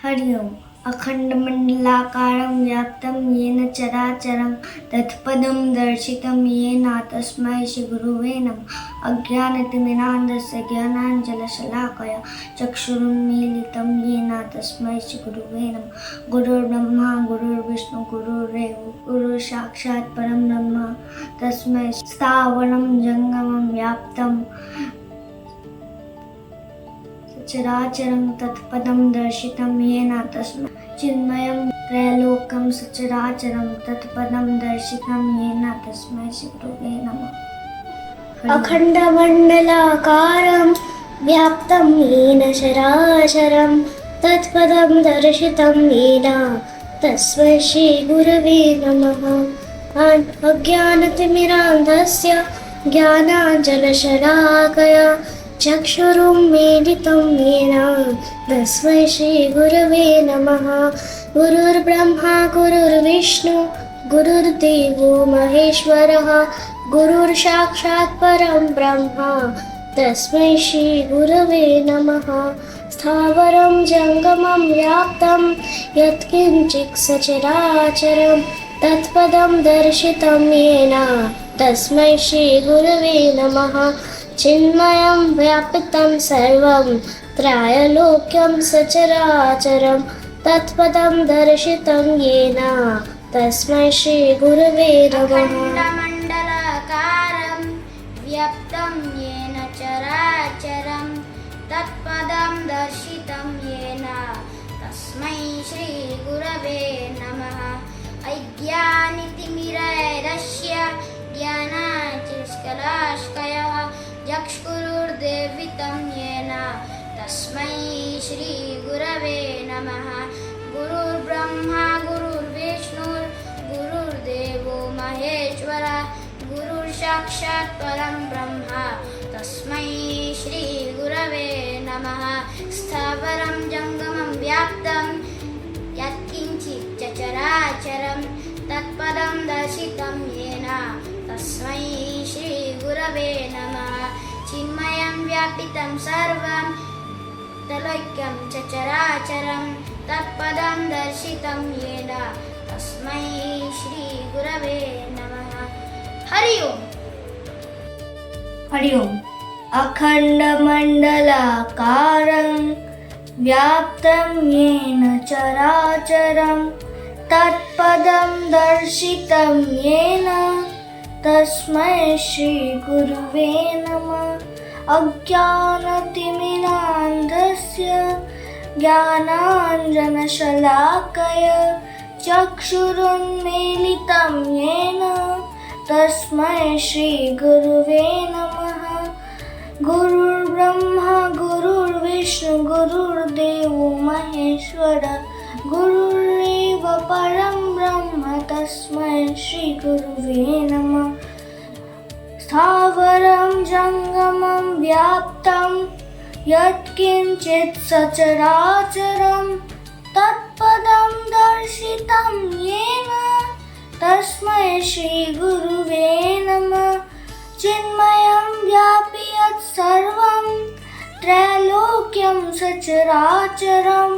हरि ओम्। अखण्डमण्डलाकारं व्याप्तं येन चराचरं तत्पदं दर्शितं येन तस्मै श्रीगुरुवे नमः। अज्ञानतिमिरान्धस्य ज्ञानाञ्जनशलाकया चक्षुरुन्मीलितं येन तस्मै श्रीगुरुवे नमः। गुरुर्ब्रह्मा गुरुर्विष्णु गुरुर्देवो गुरुर्साक्षात् परं ब्रह्म तस्मै स्थावरं जङ्गमं व्याप्तं चराचरं तत्पदं दर्शितं येन तस्मै चिन्मयं त्रैलोक्यं सचराचरं तत्पदं दर्शितं येन तस्मै श्रीगुरुवे नमः। अखण्डमण्डलाकारं व्याप्तं येन चराचरं तत्पदं दर्शितं येन तस्मै श्रीगुरवे नमः। अज्ञानतिमिरान्धस्य ज्ञानाञ्जनशलाकया चक्षुरुन्मीलितं येन तस्मै श्रीगुरवे नमः। गुरुर्ब्रह्मा गुरुर्विष्णु गुरुर्देवो महेश्वरः गुरुर्साक्षात् परं ब्रह्म तस्मै श्रीगुरवे नमः। स्थावरं जङ्गमं व्याप्तं यत्किञ्चित् सचराचरं तत्पदं दर्शितं येन तस्मै श्रीगुरवे नमः। चिन्मयं व्यापितं सर्वं त्रैलोक्यं सचराचरं तत्पदं दर्शितं येन तस्मै श्रीगुरवे नमः। अखण्डमण्डलाकारं व्याप्तं येन चराचरं तत्पदं दर्शितं येन तस्मै श्रीगुरवे नमः। अज्ञानतिमिरान्धस्य ज्ञानाञ्जनशलाकया चक्षुरुन्मीलितं येन तस्मै श्रीगुरवे नमः। गुरुर्ब्रह्मा गुरुर्विष्णु गुरुर्देवो महेश्वरः गुरुर्साक्षात् परं ब्रह्म तस्मै श्रीगुरवे नमः। स्थावरं जङ्गमं व्याप्तं यत्किञ्चित् चराचरं तत्पदं दर्शितं येन तस्मै श्रीगुरवे नमः। चिन्मयं व्यापितं सर्वं त्रैलोक्यं चराचरं तत्पदं दर्शितं येन तस्मै श्रीगुरवे नमः। हरि ओम्। हरि ओम्। अखण्डमण्डलाकारं व्याप्तं येन चराचरं तत्पदं दर्शितं येन तस्मै श्रीगुरुवे नमः। अज्ञानतिमिरान्धस्य ज्ञानाञ्जनशलाकया चक्षुरुन्मीलितं येन तस्मै श्रीगुरुवे नमः। गुरुर्ब्रह्मा गुरुर्विष्णु गुरुर्देवो महेश्वरः गुरुरेव परं ब्रह्म तस्मै श्रीगुरुवे नमः। स्थावरं जङ्गमं व्याप्तं यत्किञ्चित् सचराचरं तत्पदं दर्शितं येन तस्मै श्रीगुरुवे नमः। चिन्मयं व्यापि यत् सर्वं त्रैलोक्यं सचराचरं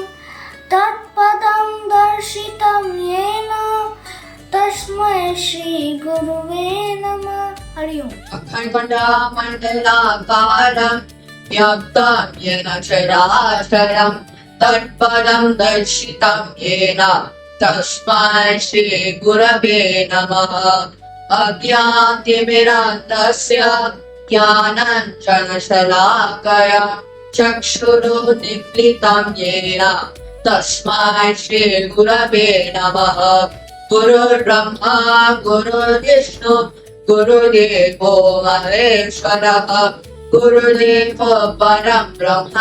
तत्पदं दर्शितं येन तस्मै श्रीगुरुवे नमः। हरि ओम्। अखण्डमण्डलाकारं व्याप्तं येन चराचरं तत्पदं दर्शितं येन तस्मै श्रीगुरवे नमः। अज्ञानतिमिरान्धस्य ज्ञानाञ्जनशलाकया चक्षुरुन्मीलितं येन तस्मै श्रीगुरवे नमः। गुरुर्ब्रह्मा गुरुर्विष्णु गुरुर्देवो महेश्वरः गुरुरेव परं ब्रह्म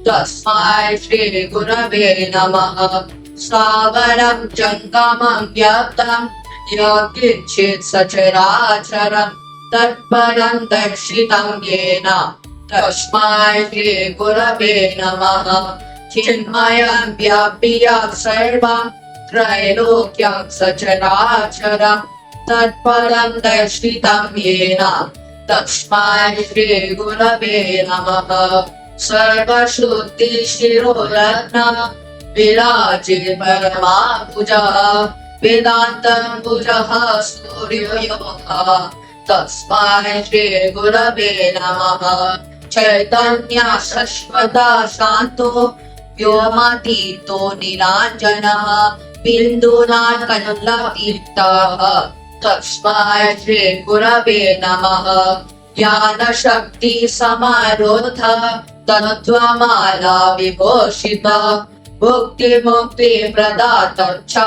तस्मै श्रीगुरवे नमः। स्थावरं जङ्गमं व्याप्तं यत्किञ्चित् सचराचरं तत्पदं दर्शितं येन तस्मै श्रीगुरवे नमः। चिन्मयं व्यापि सर्वं त्रैलोक्यं सचराचरं तत्पदं दर्शितं येन तस्मै श्रीगुरवे नमः। सर्वशुद्धिशिरोरत्न विराजित परमाभुजः वेदान्तम्बुजः सूर्ययोगः तस्मै श्रीगुरवे नमः चैतन्य शश्वता शान्तो व्योमातीतो निराञ्जनः बिन्दुनाकलतीर्थः तस्मै श्रीगुरवे नमः ज्ञानशक्ति समारोध तत्त्वमाला विभूषिता भुक्ति प्रदाता च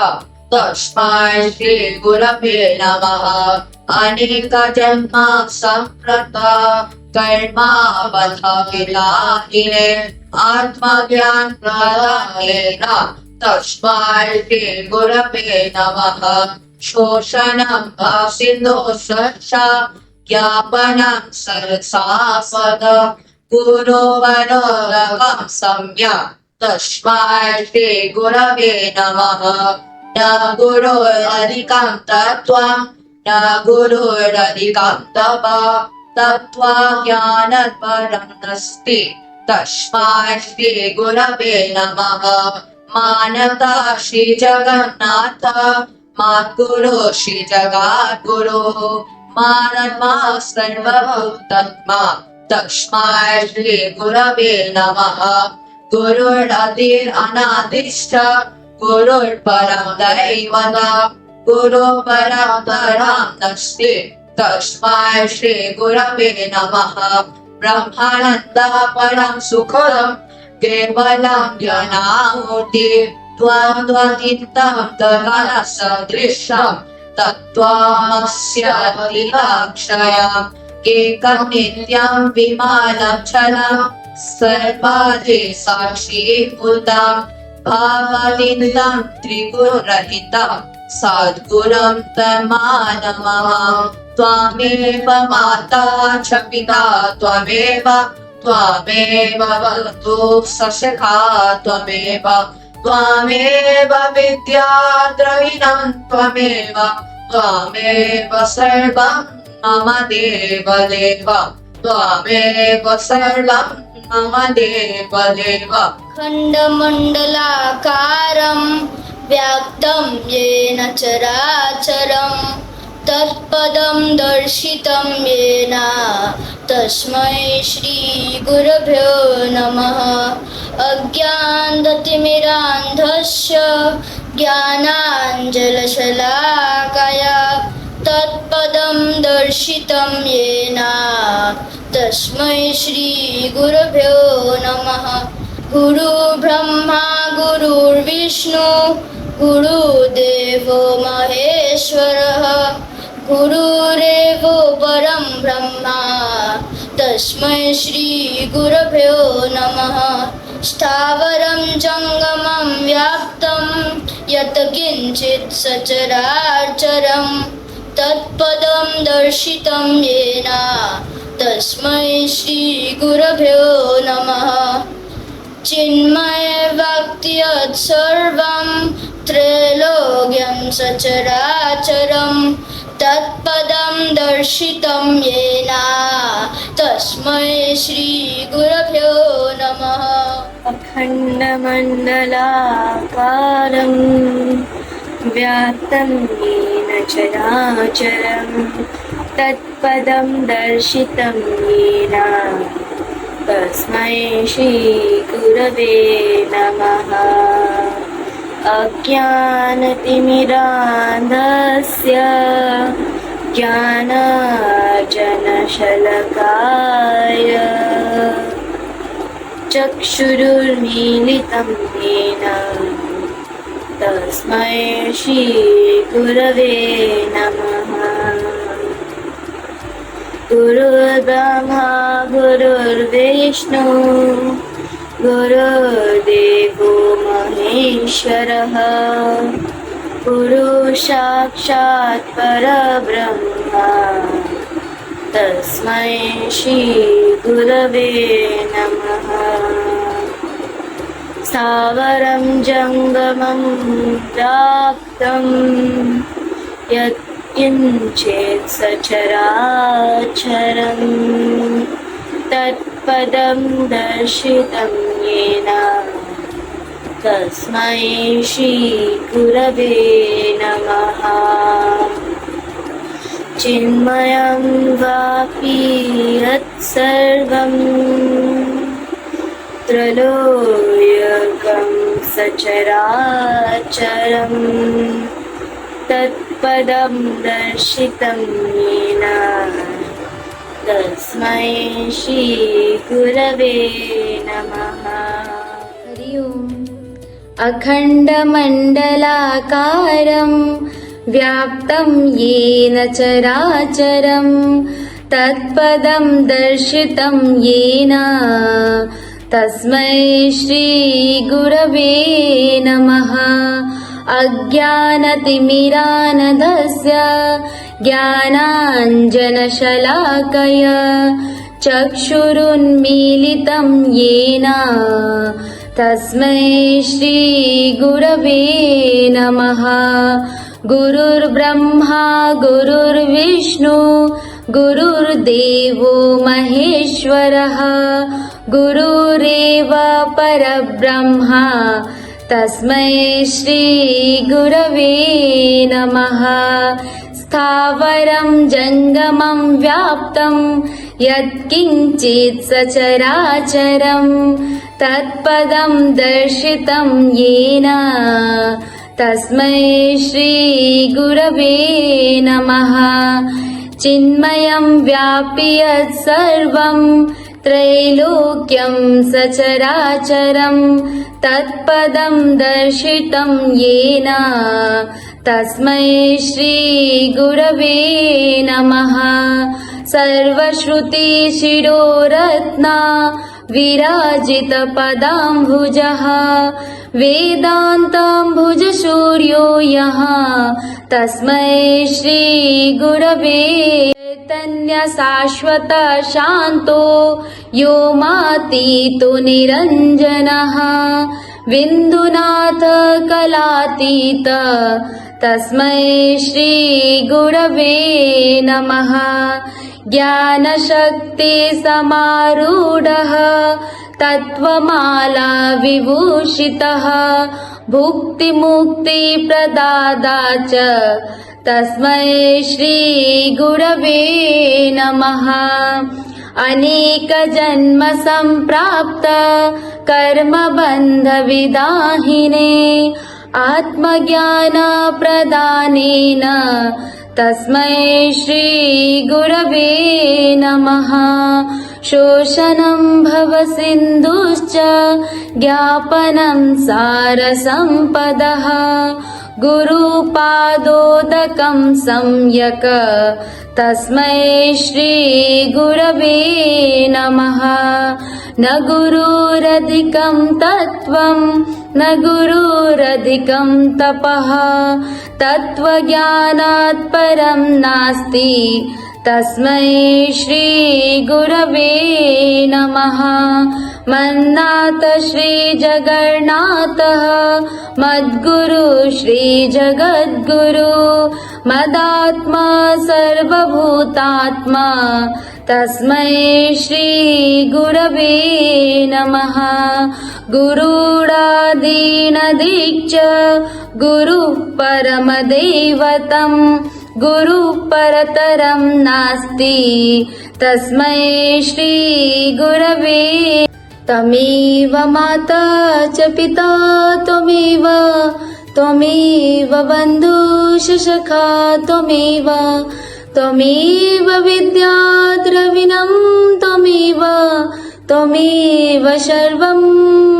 तस्मै श्रीगुरवे नमः अनेक जन्म संप्रता कर्मावध विलाहिने आत्मज्ञान प्रदायेन तस्मै श्रीगुरवे नमः शोषणं भासिन्दोषश्च ज्ञापनं सरसापद गुरुवरोरगं सम्यक् तस्मै श्रीगुरवे नमः न गुरोरधिकं तत्त्वं न गुरोरधिकं तप तत्त्वज्ञानपरं नास्ति तस्मै श्रीगुरवे नमः मानता श्रीजगन्नाथ माद्गुरो श्रीजगद्गुरो मानन्मा सर्वभूतात्मा तस्मै श्रीगुरवे नमः गुरुरधिरनादिश्च गुरुर्परं दैवतं गुरुपरं नास्ति तस्मै श्रीगुरवे नमः ब्रह्मानन्दः परं सुखदं केवलं ज्ञानामूर्ति द्वन्द्वतीतं गगनसदृशं तत्त्वमस्य अखिलाक्षयम् एकं नित्यं विमानचलं सर्वाधि साक्षीभूतं भावातीतं त्रिगुणरहितं सद्गुरुं तमानमः त्वमेव माता च पिता त्वमेव बन्धु सखा त्वमेव विद्या द्रविणं त्वमेव सर्वं मम देवदेव त्वमेव सर्वं मम देवदेव खण्डमण्डलाकारं व्याप्तं येन चराचरं तत्पदं दर्शितं येन तस्मै श्रीगुरुभ्यो नमः अज्ञानतिमिरान्धस्य ज्ञानाञ्जनशलाकया तत्पदं दर्शितं येन तस्मै श्रीगुरुभ्यो नमः गुरुर्ब्रह्मा गुरुर्विष्णु गुरुदेवो महेश्वरः गुरुरेवो परं ब्रह्मा तस्मै श्रीगुरुभ्यो नमः स्थावरं जङ्गमं व्याप्तं यत् किञ्चित् सचराचरं तत्पदं दर्शितं येन तस्मै श्रीगुरुभ्यो नमः चिन्मयवाक्यत् सर्वं त्रैलोक्यं सचराचरं तत्पदं दर्शितं येन तस्मै श्रीगुरुभ्यो नमः अखण्डमण्डलाकारं व्याप्तं येन चराचरं तत्पदं दर्शितं येन तस्मै श्रीगुरवे नमः अज्ञानतिमिरान्धस्य ज्ञानाञ्जनशलाकया चक्षुरुन्मीलितं येन तस्मै श्रीगुरवे नमः गुरुर्ब्रह्मा गुरुर्विष्णु गुरुर्देवो महेश्वरः गुरु साक्षात् परब्रह्मा तस्मै श्रीगुरवे नमः स्थावरं जङ्गमं व्याप्तं यत् किञ्चित् सचराचरं तत्पदं दर्शितं येन तस्मै श्रीगुरवे नमः। चिन्मयं वापि यत्सर्वं त्रैलोक्यं सचराचरं तत्पदं दर्शितं येन तस्मै श्रीगुरवे नमः। हरि ओम्। अखण्डमण्डलाकारं व्याप्तं येन चराचरं तत्पदं दर्शितं येन तस्मै श्रीगुरवे नमः। अज्ञानतिमिरानधस्य ज्ञानाञ्जनशलाकया चक्षुरुन्मीलितं येन तस्मै श्रीगुरवे नमः। गुरुर्ब्रह्मा गुरुर्विष्णु गुरुर्देवो महेश्वरः गुरुरेव परब्रह्मा तस्मै श्रीगुरवे नमः। स्थावरं जङ्गमं व्याप्तं यत्किञ्चित् सचराचरं तत्पदं दर्शितं येन तस्मै श्रीगुरवे नमः। चिन्मयं व्यापि यत्सर्वं त्रैलोक्यं सचराचरं तत्पदं दर्शितं येन तस्मै श्रीगुरवे नमः। सर्वश्रुतिशिरोरत्ना विराजितपदाम्बुजः वेदान्ताम्बुजसूर्यो यः तस्मै श्रीगुरवे चैतन्यशाश्वत शान्तो व्योमातीतो निरञ्जनः बिन्दुनाथ कलातीत तस्मै श्रीगुरवे नमः। ज्ञानशक्ति समारूढः तत्त्वमाला विभूषितः भुक्तिमुक्तिप्रदाता च तस्मै श्रीगुरवे नमः। अनेकजन्म सम्प्राप्त कर्मबन्धविदाहिने आत्मज्ञानप्रदानेन तस्मै श्रीगुरवे नमः। शोषणं भवसिन्धुश्च ज्ञापनं सारसम्पदः गुरुपादोदकं सम्यक् तस्मै श्रीगुरवे नमः। न गुरुरधिकं तत्त्वं न गुरुरधिकं तपः तत्त्वज्ञानात् परं नास्ति तस्मै श्रीगुरवे नमः। मन्नाथ श्रीजगन्नाथः मद्गुरु श्रीजगद्गुरु मदात्मा सर्वभूतात्मा तस्मै श्रीगुरवे नमः। गुरुरादीनदीक्ष गुरुः परमदैवतं गुरुः परतरं नास्ति तस्मै श्रीगुरवे। त्वमेव माता च पिता त्वमेव त्वमेव बन्धुश्च सखा त्वमेव त्वमेव विद्या द्रविणं त्वमेव त्वमेव सर्वं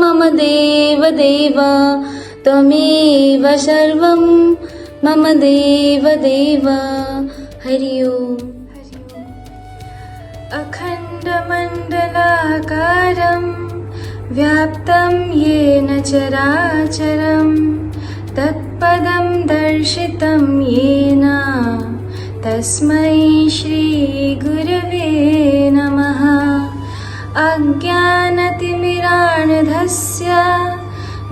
मम देव देव त्वमेव सर्वं मम देव देव। हरि ओम्। अखण्डमण्डलाकारं व्याप्तं येन चराचरं तत्पदं दर्शितं येन तस्मै श्रीगुरवे नमः। अज्ञानतिमिरान्धस्य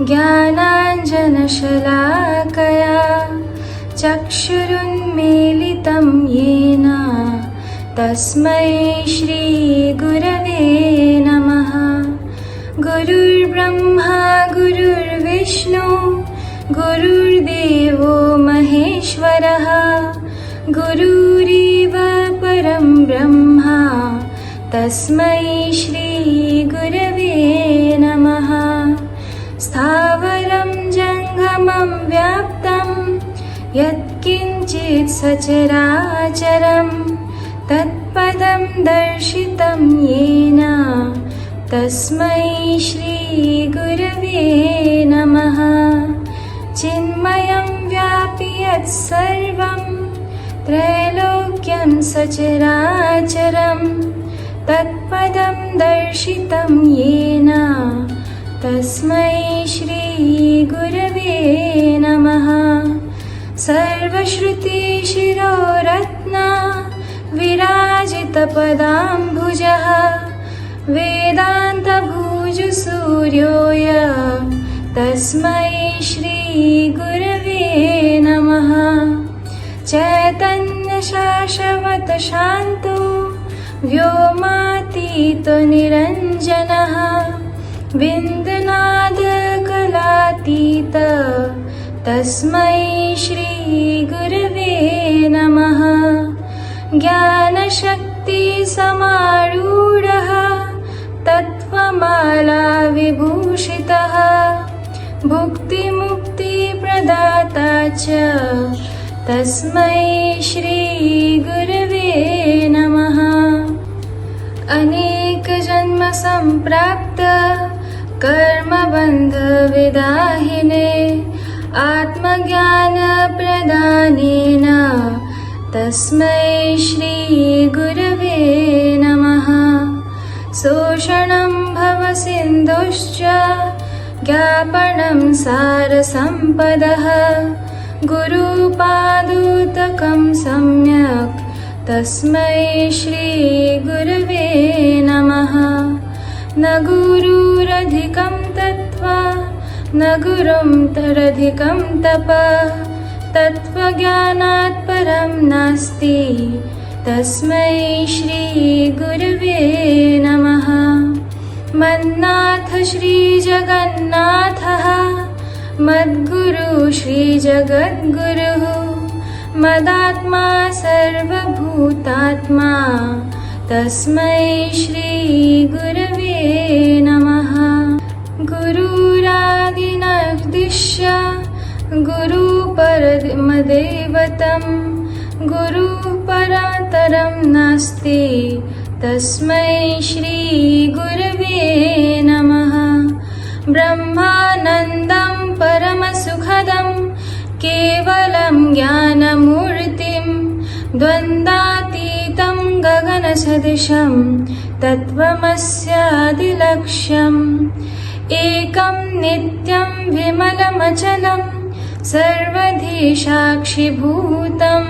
ज्ञानाञ्जनशलाकया चक्षुरुन्मीलितं येन तस्मै श्रीगुरवे नमः। गुरुर्ब्रह्मा गुरुर्विष्णु विष्णु गुरुर्देवो महेश्वरः गुरुरेव परं ब्रह्मा तस्मै श्री गुरवे नमः। स्थावरं जङ्गमं व्याप्तं यत्किञ्चित् सचराचरं तत्पदं दर्शितं येन तस्मै श्री गुरवे नमः। चिन्मयं व्यापि यत्सर्वं त्रैलोक्यं सचराचरं तत्पदं दर्शितं येन तस्मै श्री गुरवे नमः। सर्वश्रुतिशिरोरत्ना विराजितपदाम्बुजः वेदान्तभुजसूर्योय तस्मै श्री गुरवे नमः। चैतन्यशाश्वतशान्तो व्योमातीतो निरञ्जनः विन्दनादकलातीत तस्मै श्री गुरवे नमः। ज्ञानशक्तिसमारूढः तत्त्वमाला विभूषितः भुक्तिमुक्तिप्रदाता च तस्मै श्री गुरवे नमः। अनेकजन्मसम्प्राप्त कर्मबन्धविदाहिने आत्मज्ञानप्रदानेन तस्मै श्री गुरवे नमः। शोषणं भवसिन्धुश्च ज्ञापनं सारसम्पदः गुरुपादुतकं सम्यक् तस्मै श्री गुरवे नमः। न गुरुरधिकं तत्त्वा न गुरुं तरधिकं तपः तत्त्वज्ञानात् परं नास्ति तस्मै श्री गुरवे नमः। मन्नाथ श्रीजगन्नाथः मद्गुरु श्रीजगद्गुरुः मदात्मा सर्वभूतात्मा तस्मै श्री गुरवे नमः। गुरुरादिनर्दिश्य गुरुपरमदैवतं गुरुपरातरं नास्ति तस्मै श्री गुरवे नमः। ब्रह्मानन्दं परमसुखदं केवलं ज्ञानमूर्तिं द्वन्द्वातीतं गगनसदृशं तत्त्वमस्यादिलक्ष्यम् एकं नित्यं विमलमचलं सर्वधी साक्षिभूतं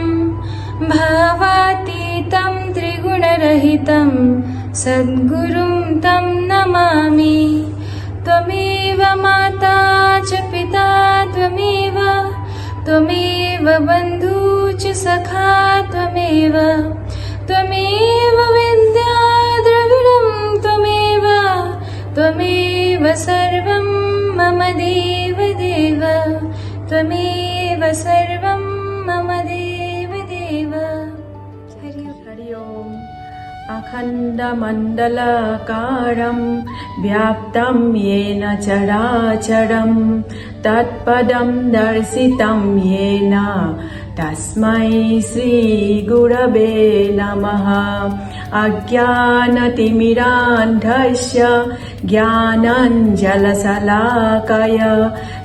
भावातीतं त्रिगुणरहितं सद्गुरुं तं नमामि। त्वमेव माता च पिता त्वमेव बन्धु च सखा त्वमेव विद्या द्रविणं त्वमेव सर्वं मम देव त्वमेव सर्वं मम देव हरि ओम्। अखण्डमण्डलाकारं व्याप्तं येन चराचरं तत्पदं दर्शितं येन तस्मै श्रीगुरवे नमः। अज्ञानतिमिरान्धस्य ज्ञानाञ्जनशलाकया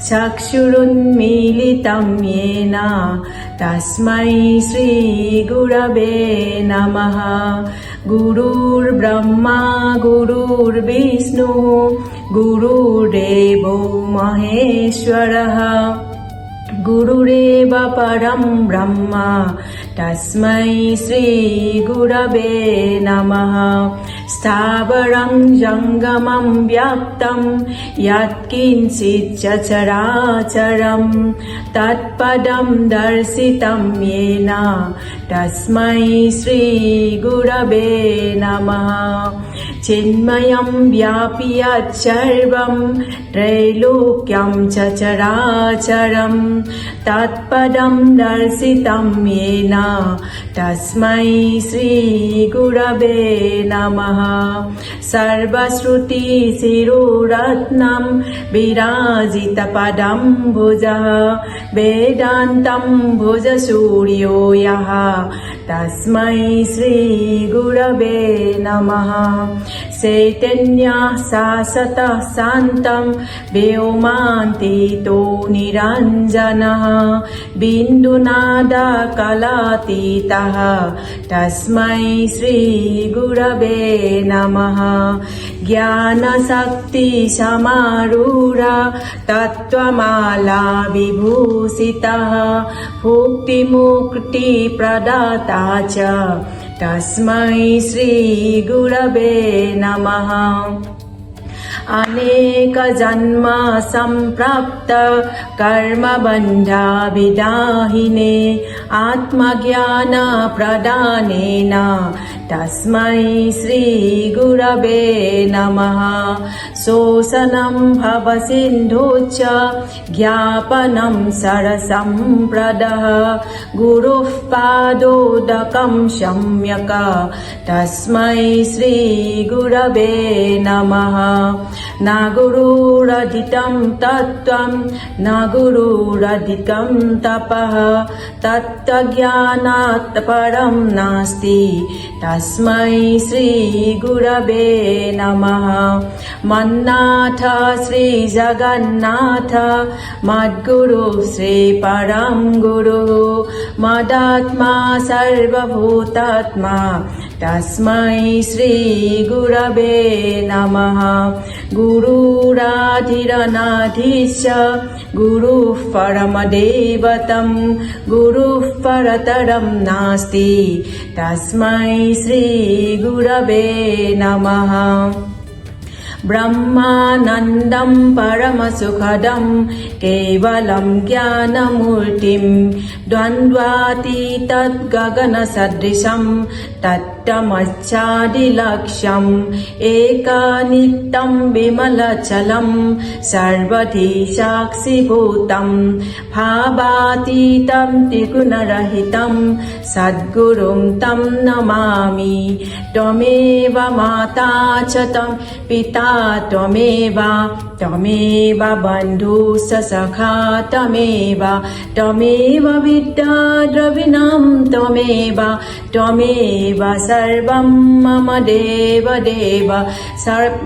चक्षुरुन्मीलितं येन तस्मै श्रीगुरवे नमः। गुरुर्ब्रह्मा गुरुर्विष्णुः गुरुर्देवो महेश्वरः गुरुरेव परं ब्रह्म तस्मै श्रीगुरवे नमः। स्थावरं जङ्गमं व्याप्तं यत्किञ्चित् चराचरं तत्पदं दर्शितं येन तस्मै श्रीगुरवे नमः। चिन्मयं व्यापि यत्सर्वं त्रैलोक्यं चराचरं तत्पदं दर्शितं येन तस्मै श्रीगुरवे नमः सर्वश्रुतिशिरोरत्नं विराजितपदं भुजः वेदान्तं भुजसूर्यो यः तस्मै श्रीगुरवे नमः चैतन्यः शाश्वतः शान्तं व्योमान्तितो निरञ्जनः बिन्दुनादकलातीतः तस्मै श्रीगुरवे नमः ज्ञानशक्तिसमारूढः तत्त्वमाला विभूषितः भुक्तिमुक्तिप्रदाता च तस्मै श्रीगुरवे नमः अनेकजन्म सम्प्राप्त कर्मबन्धा विदाहिने आत्मज्ञानप्रदानेन तस्मै श्रीगुरवे नमः शोषणं भवसिन्धुश्च ज्ञापनं सरसम्प्रदः गुरुः पादोदकं सम्यक् तस्मै श्रीगुरवे नमः न गुरुरधितं तत्त्वं न गुरुरधितं तपः तत्त्वज्ञानात् परं नास्ति तस्मै श्रीगुरवे नमः मन्नाथ श्रीजगन्नाथ मद्गुरु श्रीपरं गुरुः मदात्मा सर्वभूतात्मा तस्मै श्रीगुरवे नमः गुरुराधिरनाधीश गुरुः परमदैवतं गुरुः परतरं नास्ति तस्मै श्रीगुरवे नमः ब्रह्मानन्दं परमसुखदं केवलं ज्ञानमूर्तिं द्वन्द्वातीतद्गगनसदृशं तत्तमच्चादिलक्ष्यम् एकनित्यं विमलचलं सर्वधी साक्षिभूतं भावातीतं त्रिगुणरहितं सद्गुरुं तं नमामि त्वमेव माता च तं पिता त्वमेव बन्धुः सखा त्वमेव विद्या द्रविणं त्वमेव सर्वं मम देव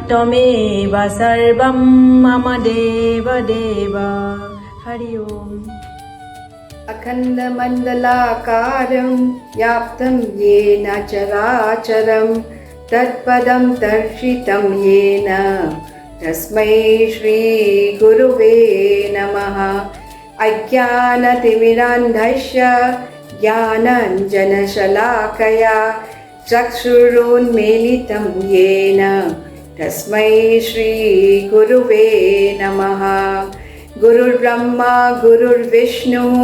त्वमेव सर्वं मम देव हरि ओम् अखण्डमण्डलाकारं व्याप्तं येन चराचरं तत्पदं दर्शितं येन तस्मै श्रीगुरुवे नमः अज्ञानतिमिरान्धस्य ज्ञानाञ्जनशलाकया चक्षुरुन्मीलितं येन तस्मै श्रीगुरुवे नमः गुरुर्ब्रह्मा गुरुर्विष्णुः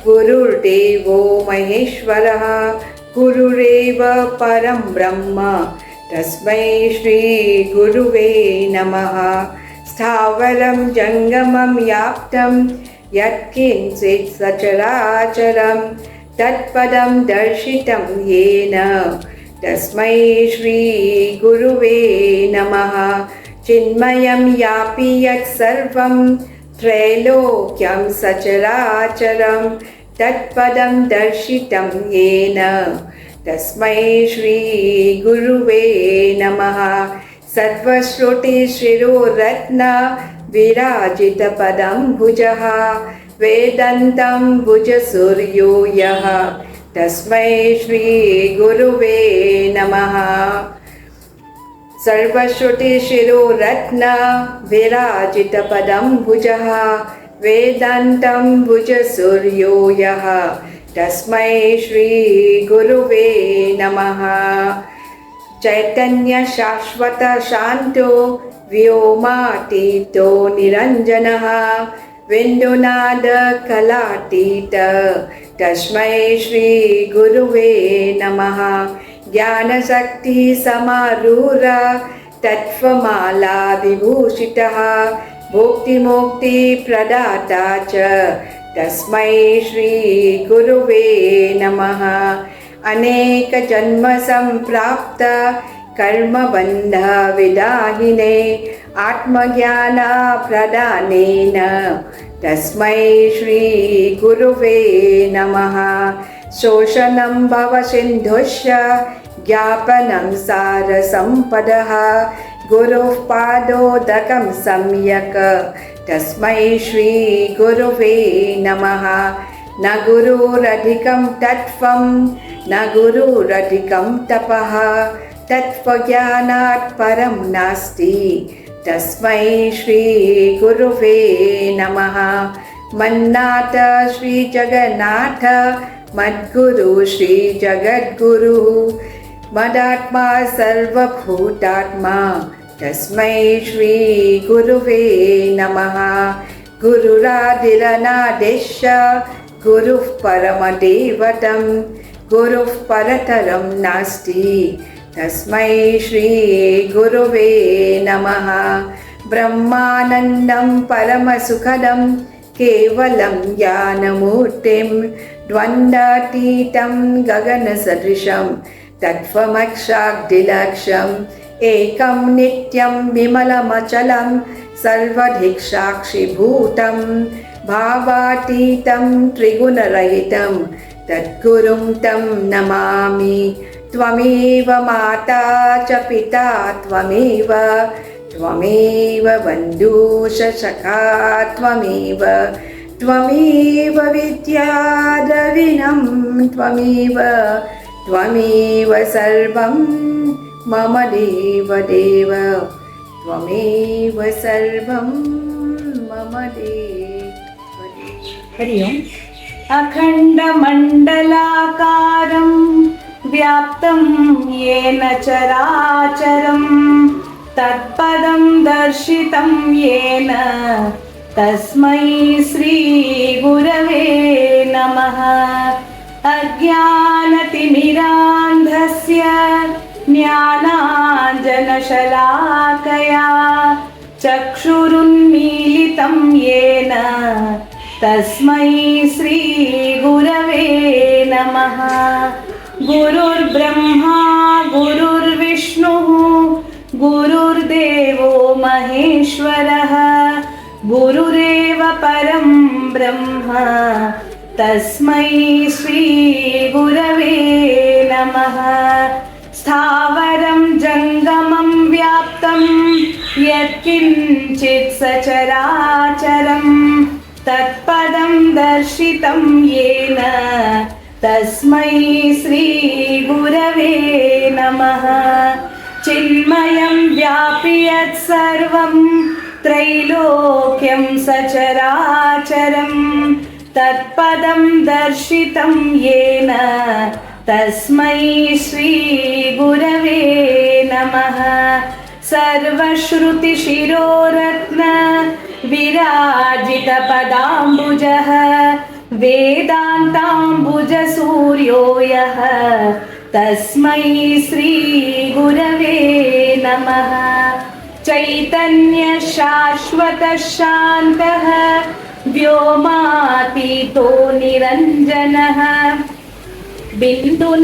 गुरुर्देवो महेश्वरः गुरुरेव परं ब्रह्म तस्मै श्रीगुरुवे नमः स्थावरं जङ्गमं व्याप्तं यत्किञ्चित् सचराचरं तत्पदं दर्शितं येन तस्मै श्रीगुरुवे नमः चिन्मयं यापि यत्सर्वं त्रैलोक्यं सचराचरं तत्पदं दर्शितं येन तस्मै श्रीगुरुवे नमः सर्वश्रुतिशिरोरत्न विराजितपदं भुजः वेदान्तं भुजसूर्यो यः तस्मै श्रीगुरुवे नमः सर्वश्रुतिशिरोरत्न विराजितपदं भुजः वेदान्तं भुजसूर्यो यः तस्मै श्रीगुरुवे नमः चैतन्य शाश्वत शान्तो व्योमातीतो निरञ्जनः विन्दुनाद कलातीत तस्मै श्रीगुरुवे नमः ज्ञानशक्ति समारूढ तत्त्वमाला विभूषितः भुक्तिमुक्ति प्रदाता च तस्मै श्री गुरुवे नमः अनेक जन्म संप्राप्त कर्मबन्ध विदाहिने आत्मज्ञान प्रदानेन तस्मै श्री गुरुवे नमः शोषणं भवसिन्धुश्च ज्ञापनं सारसम्पदः गुरुः पादोदकं सम्यक् तस्मै श्री गुरुवे नमः न गुरुरधिकं तत्त्वं न गुरुरधिकं तपः तत्त्वज्ञानात् परं नास्ति तस्मै श्री गुरुवे नमः मन्नाथ श्री जगन्नाथ मद्गुरु श्री जगद्गुरु मदात्मा सर्वभूतात्मा तस्मै श्री गुरुवे नमः गुरुरादिरनादेश गुरुः परमदैवतं गुरुः परतरं नास्ति तस्मै श्री गुरुवे नमः ब्रह्मानन्दं परमसुखदं केवलं ज्ञानमूर्तिं द्वन्द्वातीतं गगनसदृशं तत्त्वमक्षाग्निलक्ष्यम् एकं नित्यं विमलमचलं सर्वधिक्साक्षिभूतं भावातीतं त्रिगुणरहितं तद्गुरुं तं नमामि त्वमेव माता च पिता त्वमेव बन्धुश्च सखा त्वमेव विद्या द्रविणं त्वमेव सर्वं मम देव त्वमेव सर्वं मम देव हरि ओम् अखण्डमण्डलाकारं व्याप्तं येन चराचरं तत्पदं दर्शितं येन तस्मै श्रीगुरवे नमः अज्ञानतिमिरान्धस्य ज्ञानाञ्जनशलाकया चक्षुरुन्मीलितं येन तस्मै श्रीगुरवे नमः गुरुर्ब्रह्मा गुरुर्विष्णुः गुरुर्देवो महेश्वरः गुरुरेव परं ब्रह्म तस्मै श्रीगुरवे नमः स्थावरं जङ्गमं व्याप्तं यत्किञ्चित् सचराचरं तत्पदं दर्शितं येन तस्मै श्रीगुरवे नमः चिन्मयं व्यापि यत्सर्वं त्रैलोक्यं सचराचरं तत्पदं दर्शितं येन तस्मै श्रीगुरवे नमः सर्वश्रुतिशिरोरत्न विराजितपदाम्बुजः वेदान्ताम्बुजसूर्यो यः तस्मै श्रीगुरवे नमः चैतन्यशाश्वतशान्तः व्योमातीतो निरञ्जनः बिन्दुनादकलातीतः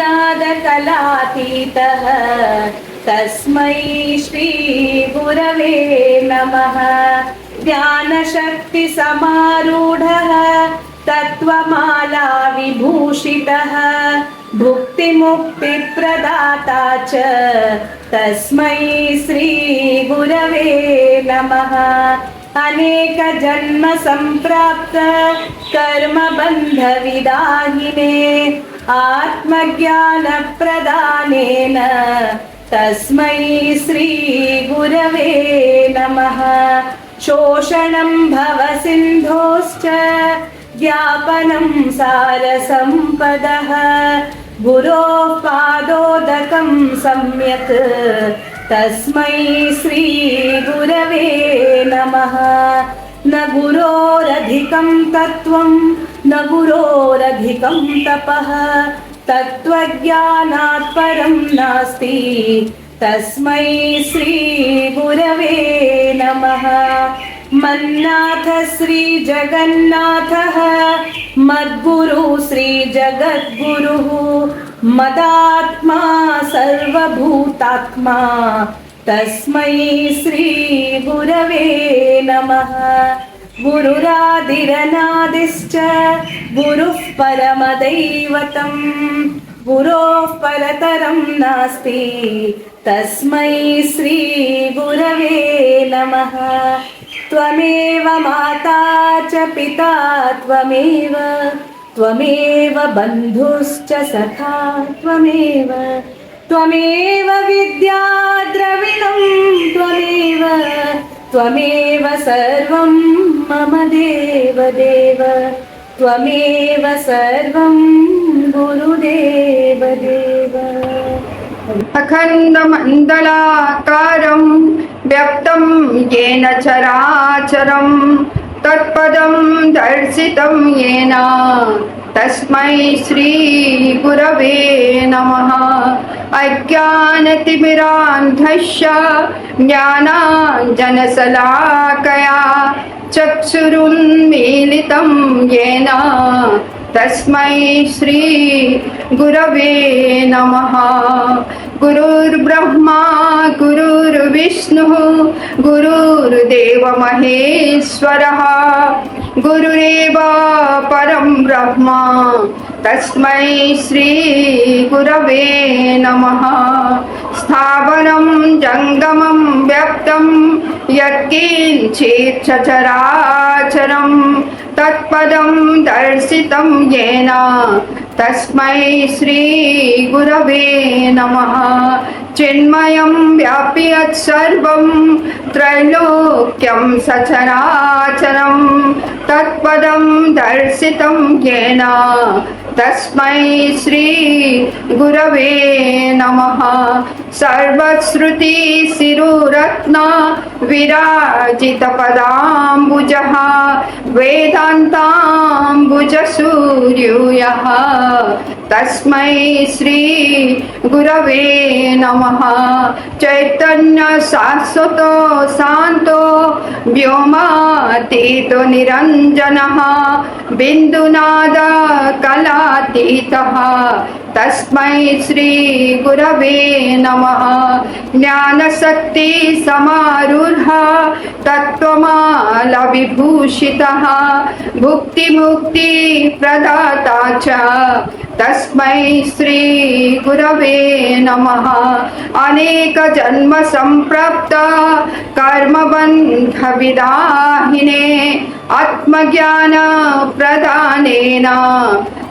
तस्मै श्रीगुरवे नमः ज्ञानशक्तिसमारूढः तत्त्वमाला विभूषितः भुक्तिमुक्तिप्रदाता च तस्मै श्रीगुरवे नमः अनेकजन्म सम्प्राप्त कर्मबन्धविदाहिने आत्मज्ञानप्रदानेन तस्मै श्रीगुरवे नमः शोषणं भवसिन्धोश्च ज्ञापनं सारसम्पदः गुरोः पादोदकं सम्यक् तस्मै श्रीगुरवे नमः न गुरोरधिकं तत्त्वं न गुरोरधिकं तपः तत्त्वज्ञानात् परं नास्ति तस्मै श्रीगुरवे नमः। मन्नाथ श्रीजगन्नाथः मद्गुरु श्रीजगद्गुरुः मदात्मा सर्वभूतात्मा तस्मै श्रीगुरवे नमः। गुरुरादिरनादिश्च गुरुः परमदैवतं गुरोः परतरं नास्ति तस्मै श्रीगुरवे नमः। त्वमेव माता च पिता त्वमेव त्वमेव बन्धुश्च सखा त्वमेव त्वमेव विद्या द्रविणं त्वमेव त्वमेव सर्वं मम देवदेव त्वमेव सर्वं गुरुदेव देव। अखण्डमण्डलाकारं व्यक्तं येन चराचरं तत्पदं दर्शितं येन तस्मै श्रीगुरवे नमः। अज्ञानतिमिरान्धस्य ज्ञानाञ्जनशलाकया चक्षुरुन्मीलितं येन तस्मै श्रीगुरवे नमः। गुरुर्ब्रह्मा गुरुर्विष्णुः गुरुर्देवो महेश्वरः गुरुरेव परं ब्रह्म तस्मै श्रीगुरवे नमः। स्थावरं जङ्गमं व्यक्तं यत्किञ्चित् सचराचरं तत्पदं दर्शितं येन तस्मै श्रीगुरवे नमः। चिन्मयं व्याप्य यत्सर्वं त्रैलोक्यं सचराचरं तत्पदं दर्शितं येन तस्मै श्रीगुरवे नमः। सर्वश्रुतिशिरोरत्न विराजितपदाम्बुजः वेदान्ताम्बुजसूर्यो तस्मै श्रीगुरवे नमः। चैतन्य शाश्वतो शान्तो व्योमातीतो निरञ्जनः बिन्दुनाद कलातीतः तस्मै श्रीगुरवे नमः। ज्ञानशक्ति समारूढः तत्त्वमालविभूषितः भुक्तिमुक्ति प्रदाता च तस्मै श्रीगुरवे नमः। अनेक जन्म संप्राप्त कर्मबन्ध विदाहिने आत्मज्ञान प्रदानेन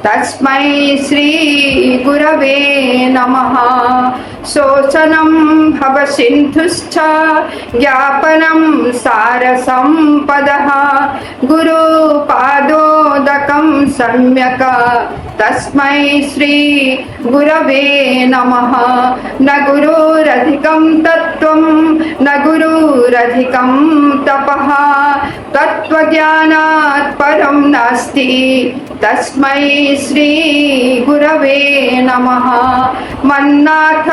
तस्मै श्रीगुरवे नमः। शोषणं भवसिन्धुश्च ज्ञापनं सारसम्पदः गुरुपादोदकं सम्यक् तस्मै श्रीगुरवे नमः। न गुरुरधिकं तत्त्वं न गुरुरधिकं तपः तत्त्वज्ञानात् परं नास्ति तस्मै श्रीगुरवे नमः। मन्नाथ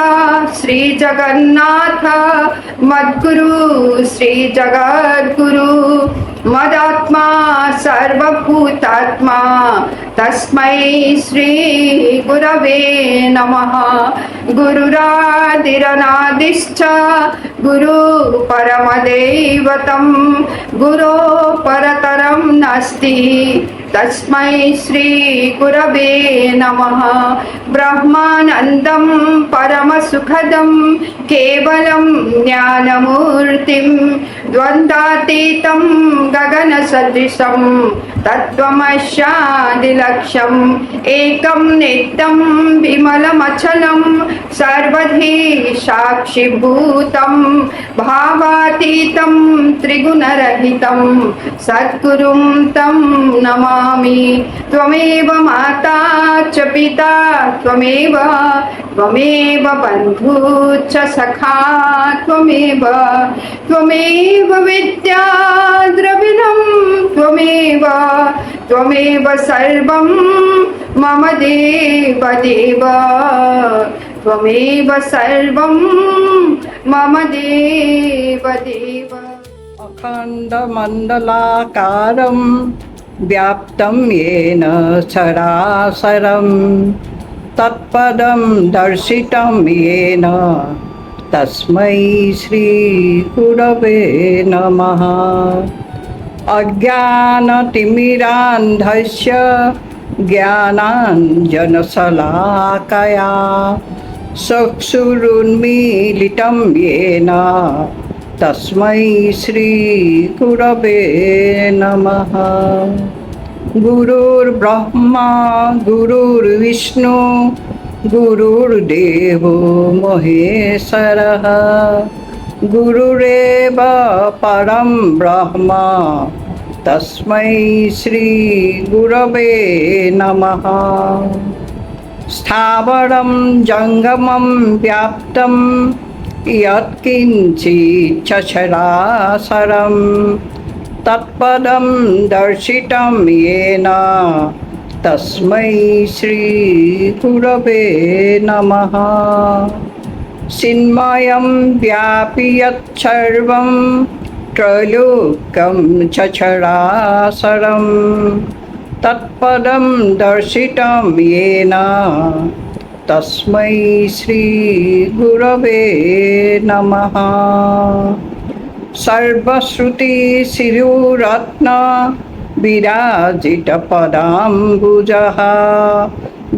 श्रीजगन्नाथ मद्गुरु श्रीजगद्गुरु मदात्मा सर्वभूतात्मा तस्मै श्रीगुरवे नमः। गुरुरादिरनादिश्च गुरु परमदैवतं गुरो परतरं नास्ति तस्मै श्रीगुरवे नमः। ब्रह्मानन्दं परमसुखदं केवलं ज्ञानमूर्तिं द्वन्द्वातीतं गगनसदृशं तत्त्वमस्यादिलक्ष्यम् एकं नित्यं विमलमचलं सर्वधी साक्षिभूतं भावातीतं त्रिगुणरहितं सद्गुरुं तं नमामि। त्वमेव माता च पिता त्वमेव बन्धु च सखा त्वमेव विद्या द्रविणं त्वमेव सर्वं मम देव देव त्वमेव सर्वं मम देव देव अखण्डमण्डलाकारं व्याप्तं येन चराचरं तत्पदं दर्शितं येन तस्मै श्रीगुरवे नमः अज्ञानतिमिरान्धस्य ज्ञानाञ्जनशलाकया चक्षुरुन्मीलितं येन तस्मै श्रीगुरवे नमः गुरुर्ब्रह्मा गुरुर्विष्णु गुरुर्देवो महेश्वरः गुरुरेव परं ब्रह्म तस्मै श्रीगुरवे नमः स्थावरं जङ्गमं व्याप्तं यत्किञ्चित् चराचरं तत्पदं दर्शितं येन तस्मै श्रीगुरवे नमः चिन्मयं व्यापि यत्सर्वं त्रैलोक्यं चराचरं तत्पदं दर्शितं येन तस्मै श्रीगुरवे नमः सर्वश्रुतिशिरोरत्न विराजितपदाम्बुजः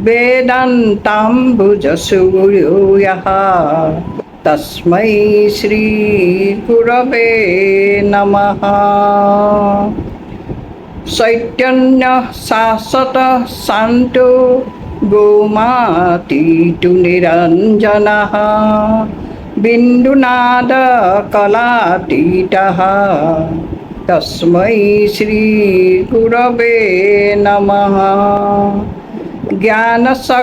वेदान्ताम्बुजसूर्यो यः तस्मै श्रीगुरवे नमः चैतन्यः शाश्वतः शान्तो गोमातीतु निरञ्जनः बिन्दुनादकलातीतः तस्मै श्रीगुरवे नमः ज्ञानशक्तिसमारूढः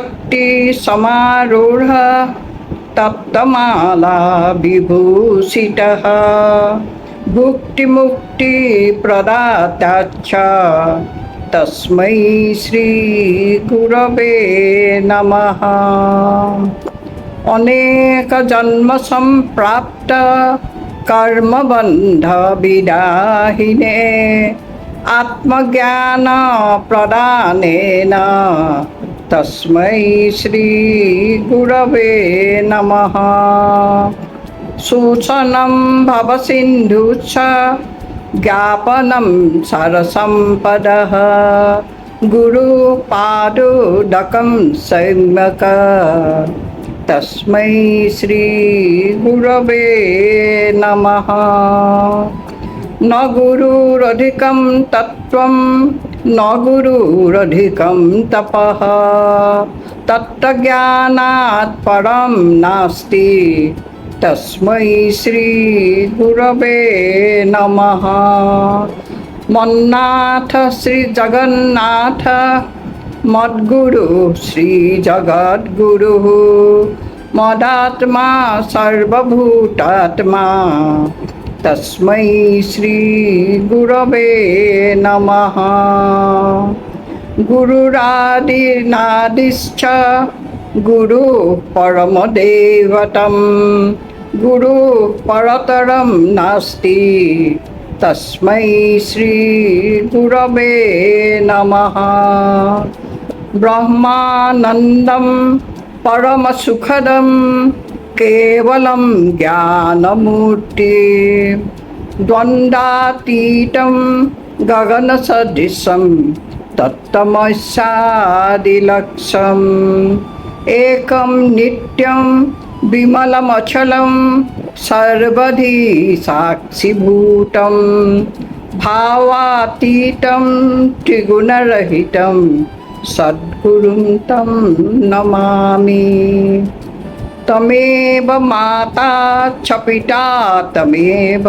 तप्तमाला विभूषितः भुक्तिमुक्तिप्रदाता च तस्मै श्रीगुरवे नमः अनेकजन्मसम्प्राप्त कर्मबन्धविदाहिने आत्मज्ञानप्रदानेन तस्मै श्रीगुरवे नमः सूचनं भवसिन्धुश्च ज्ञापनं सरसम्पदः गुरुपादोदकं सम्यक् तस्मै श्रीगुरवे नमः न गुरुरधिकं तत्त्वं न गुरुरधिकं तपः तत्त्वज्ञानात् परं नास्ति तस्मै श्रीगुरवे नमः मन्नाथ श्रीजगन्नाथ मद्गुरु श्रीजगद्गुरुः मदात्मा सर्वभूतात्मा तस्मै श्रीगुरवे नमः गुरुरादिनादिश्च गुरु परमदैवतं गुरु परतरं नास्ति तस्मै श्रीगुरवे नमः ब्रह्मानन्दं परमसुखदं केवलं ज्ञानमूर्ति द्वन्द्वातीतं गगनसदृशं तत्तमस्यादिलक्ष्यम् एकं नित्यं विमलमचलं सर्वधि साक्षिभूतं भावातीतं त्रिगुणरहितं सद्गुरुं तं नमामि तमेव माता च पिता तमेव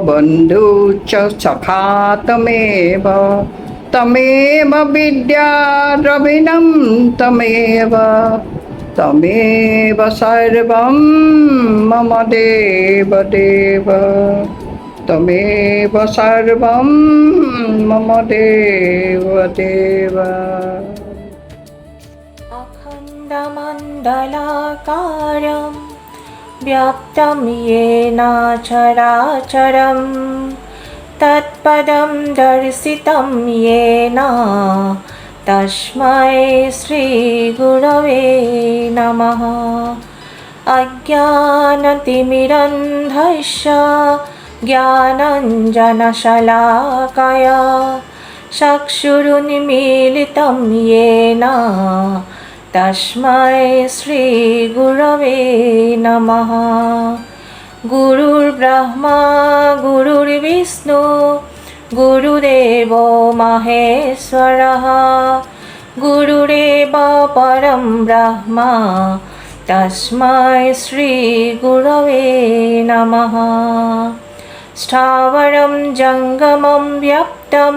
बन्धु च सखा तमेव विद्या द्रविणं तमेव सर्वं मम देव त्वमेव सर्वं मम देव देव अखण्डमण्डलाकारं व्याप्तं येन चराचरं तत्पदं दर्शितं येन तस्मै श्रीगुरवे नमः अज्ञानतिमिरन्धस्य ज्ञानञ्जनशलाकया चक्षुरुन्मीलितं येन तस्मै श्रीगुरवे नमः गुरुर्ब्रह्मा गुरुर्विष्णु गुरुदेवो महेश्वरः गुरुरेव परं ब्रह्म तस्मै श्रीगुरवे नमः स्थावरं जङ्गमं व्याप्तं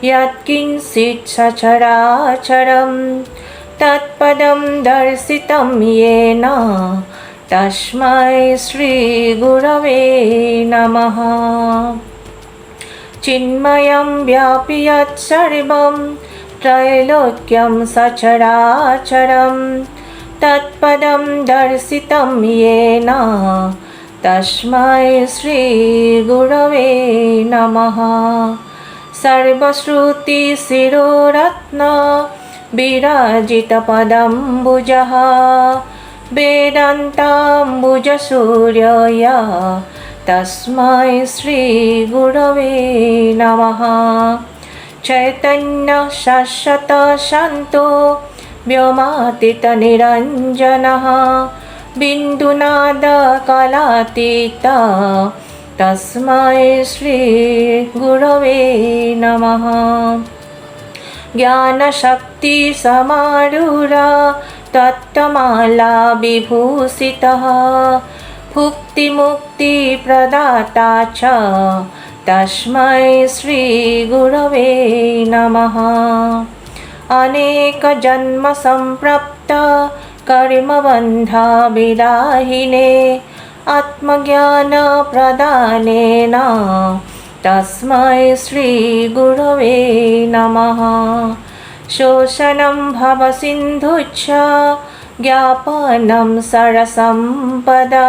यत्किञ्चित् सचराचरं तत्पदं दर्शितं येन तस्मै श्रीगुरवे नमः चिन्मयं व्यापि यत्सर्वं त्रैलोक्यं सचराचरं तत्पदं दर्शितं येन तस्मै श्रीगुरवे नमः सर्वश्रुतिशिरोरत्न विराजितपदम्बुजः वेदान्ताम्बुजसूर्यय तस्मै श्रीगुरवे नमः चैतन्यशाश्वतशान्तो व्योमातीतनिरञ्जनः बिन्दुनादकलातीता तस्मै श्रीगुरवे नमः ज्ञानशक्तिसमारूढा तत्त्वमाला विभूषितः भुक्तिमुक्तिप्रदाता च तस्मै श्रीगुरवे नमः अनेकजन्मसम्प्राप्त कर्मबन्धविदाहिने आत्मज्ञानप्रदानेन तस्मै श्रीगुरवे नमः शोषणं भवसिन्धुच्च ज्ञापनं सरसम्पदा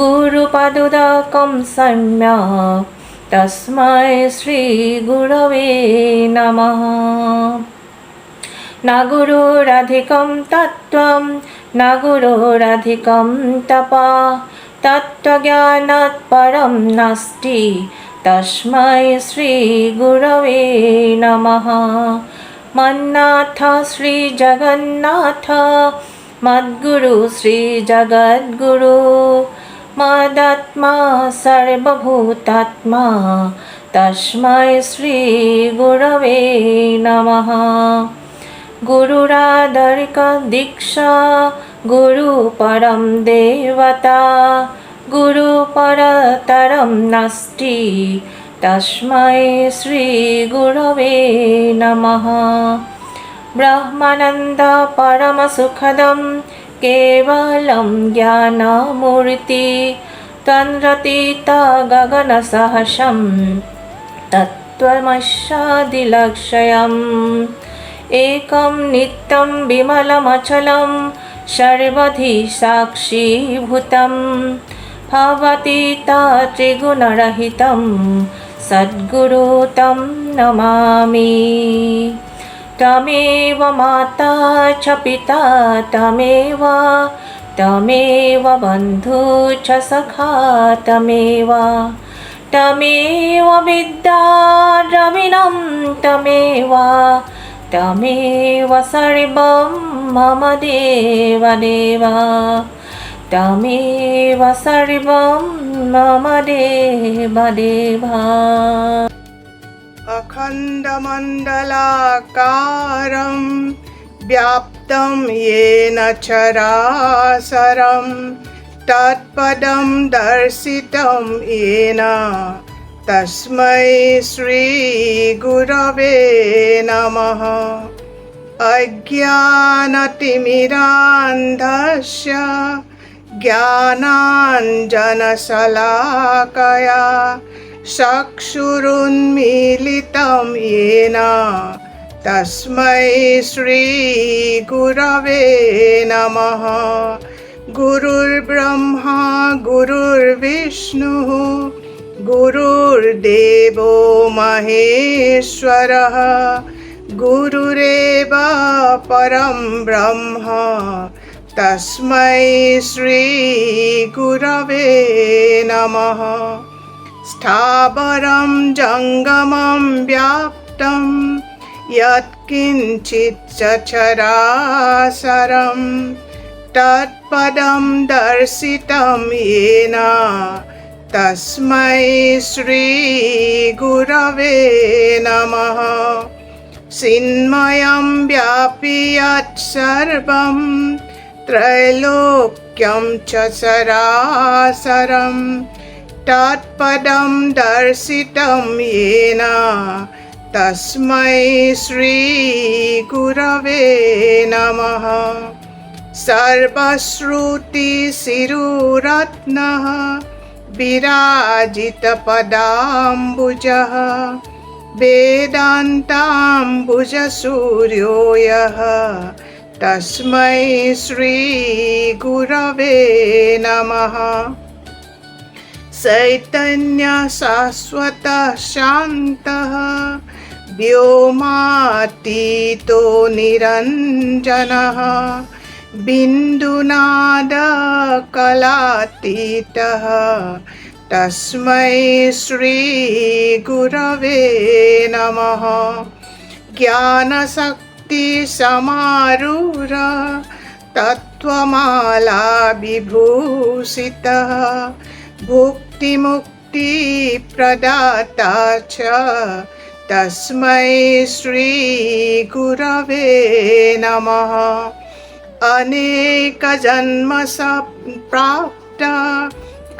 गुरुपदुदकं सम्यक् तस्मै श्रीगुरवे नमः न गुरुरधिकं तत्त्वं न गुरुरधिकं तपः तत्त्वज्ञानात् परं नास्ति तस्मै श्रीगुरवे नमः मन्नाथ श्रीजगन्नाथ मद्गुरु श्रीजगद्गुरु मदात्मा सर्वभूतात्मा तस्मै श्रीगुरवे नमः गुरुरादरिकदीक्षा गुरुपरं देवता गुरुपरतरं नास्ति तस्मै श्रीगुरवे नमः ब्रह्मानन्द परमसुखदं केवलं ज्ञानमूर्ति तन्रतीत गगनसहसं तत्त्वमस्यादिलक्ष्यम् एकं नित्यं विमलमचलं सर्वधि साक्षीभूतं भवति त्रिगुणरहितं सद्गुरु तं नमामि तमेव माता च पिता तमेव बन्धु च सखा तमेव विद्या द्रविणं तमेव सर्वं मम देव देव तमेव सर्वं मम देव देव अखण्डमण्डलाकारं व्याप्तं येन चराचरं तत्पदं दर्शितं येन तस्मै श्रीगुरवे नमः अज्ञानतिमिरान्धस्य ज्ञानाञ्जनशलाकया चक्षुरुन्मीलितं येन तस्मै श्रीगुरवे नमः। गुरुर्ब्रह्मा गुरुर्विष्णुः गुरुर्देवो महेश्वरः गुरुरेव परं ब्रह्म तस्मै श्रीगुरवे नमः। स्थावरं जङ्गमं व्याप्तं यत्किञ्चित् सचराचरं तत्पदं दर्शितं येन तस्मै श्रीगुरवे नमः। चिन्मयं व्यापि यत्सर्वं त्रैलोक्यं च चराचरं तत्पदं दर्शितं येन तस्मै श्रीगुरवे नमः। सर्वश्रुतिशिरोरत्नः विराजितपदाम्बुजः वेदान्ताम्बुजसूर्यो यः तस्मै श्रीगुरवे नमः। चैतन्यशाश्वतः शान्तः व्योमातीतो निरञ्जनः बिन्दुनादकलातीतः तस्मै श्रीगुरवे नमः। ज्ञानशक्तिसमारूढ तत्त्वमाला विभूषितः भुक्तिमुक्तिप्रदाता च तस्मै श्रीगुरवे नमः। अनेकजन्मसम्प्राप्त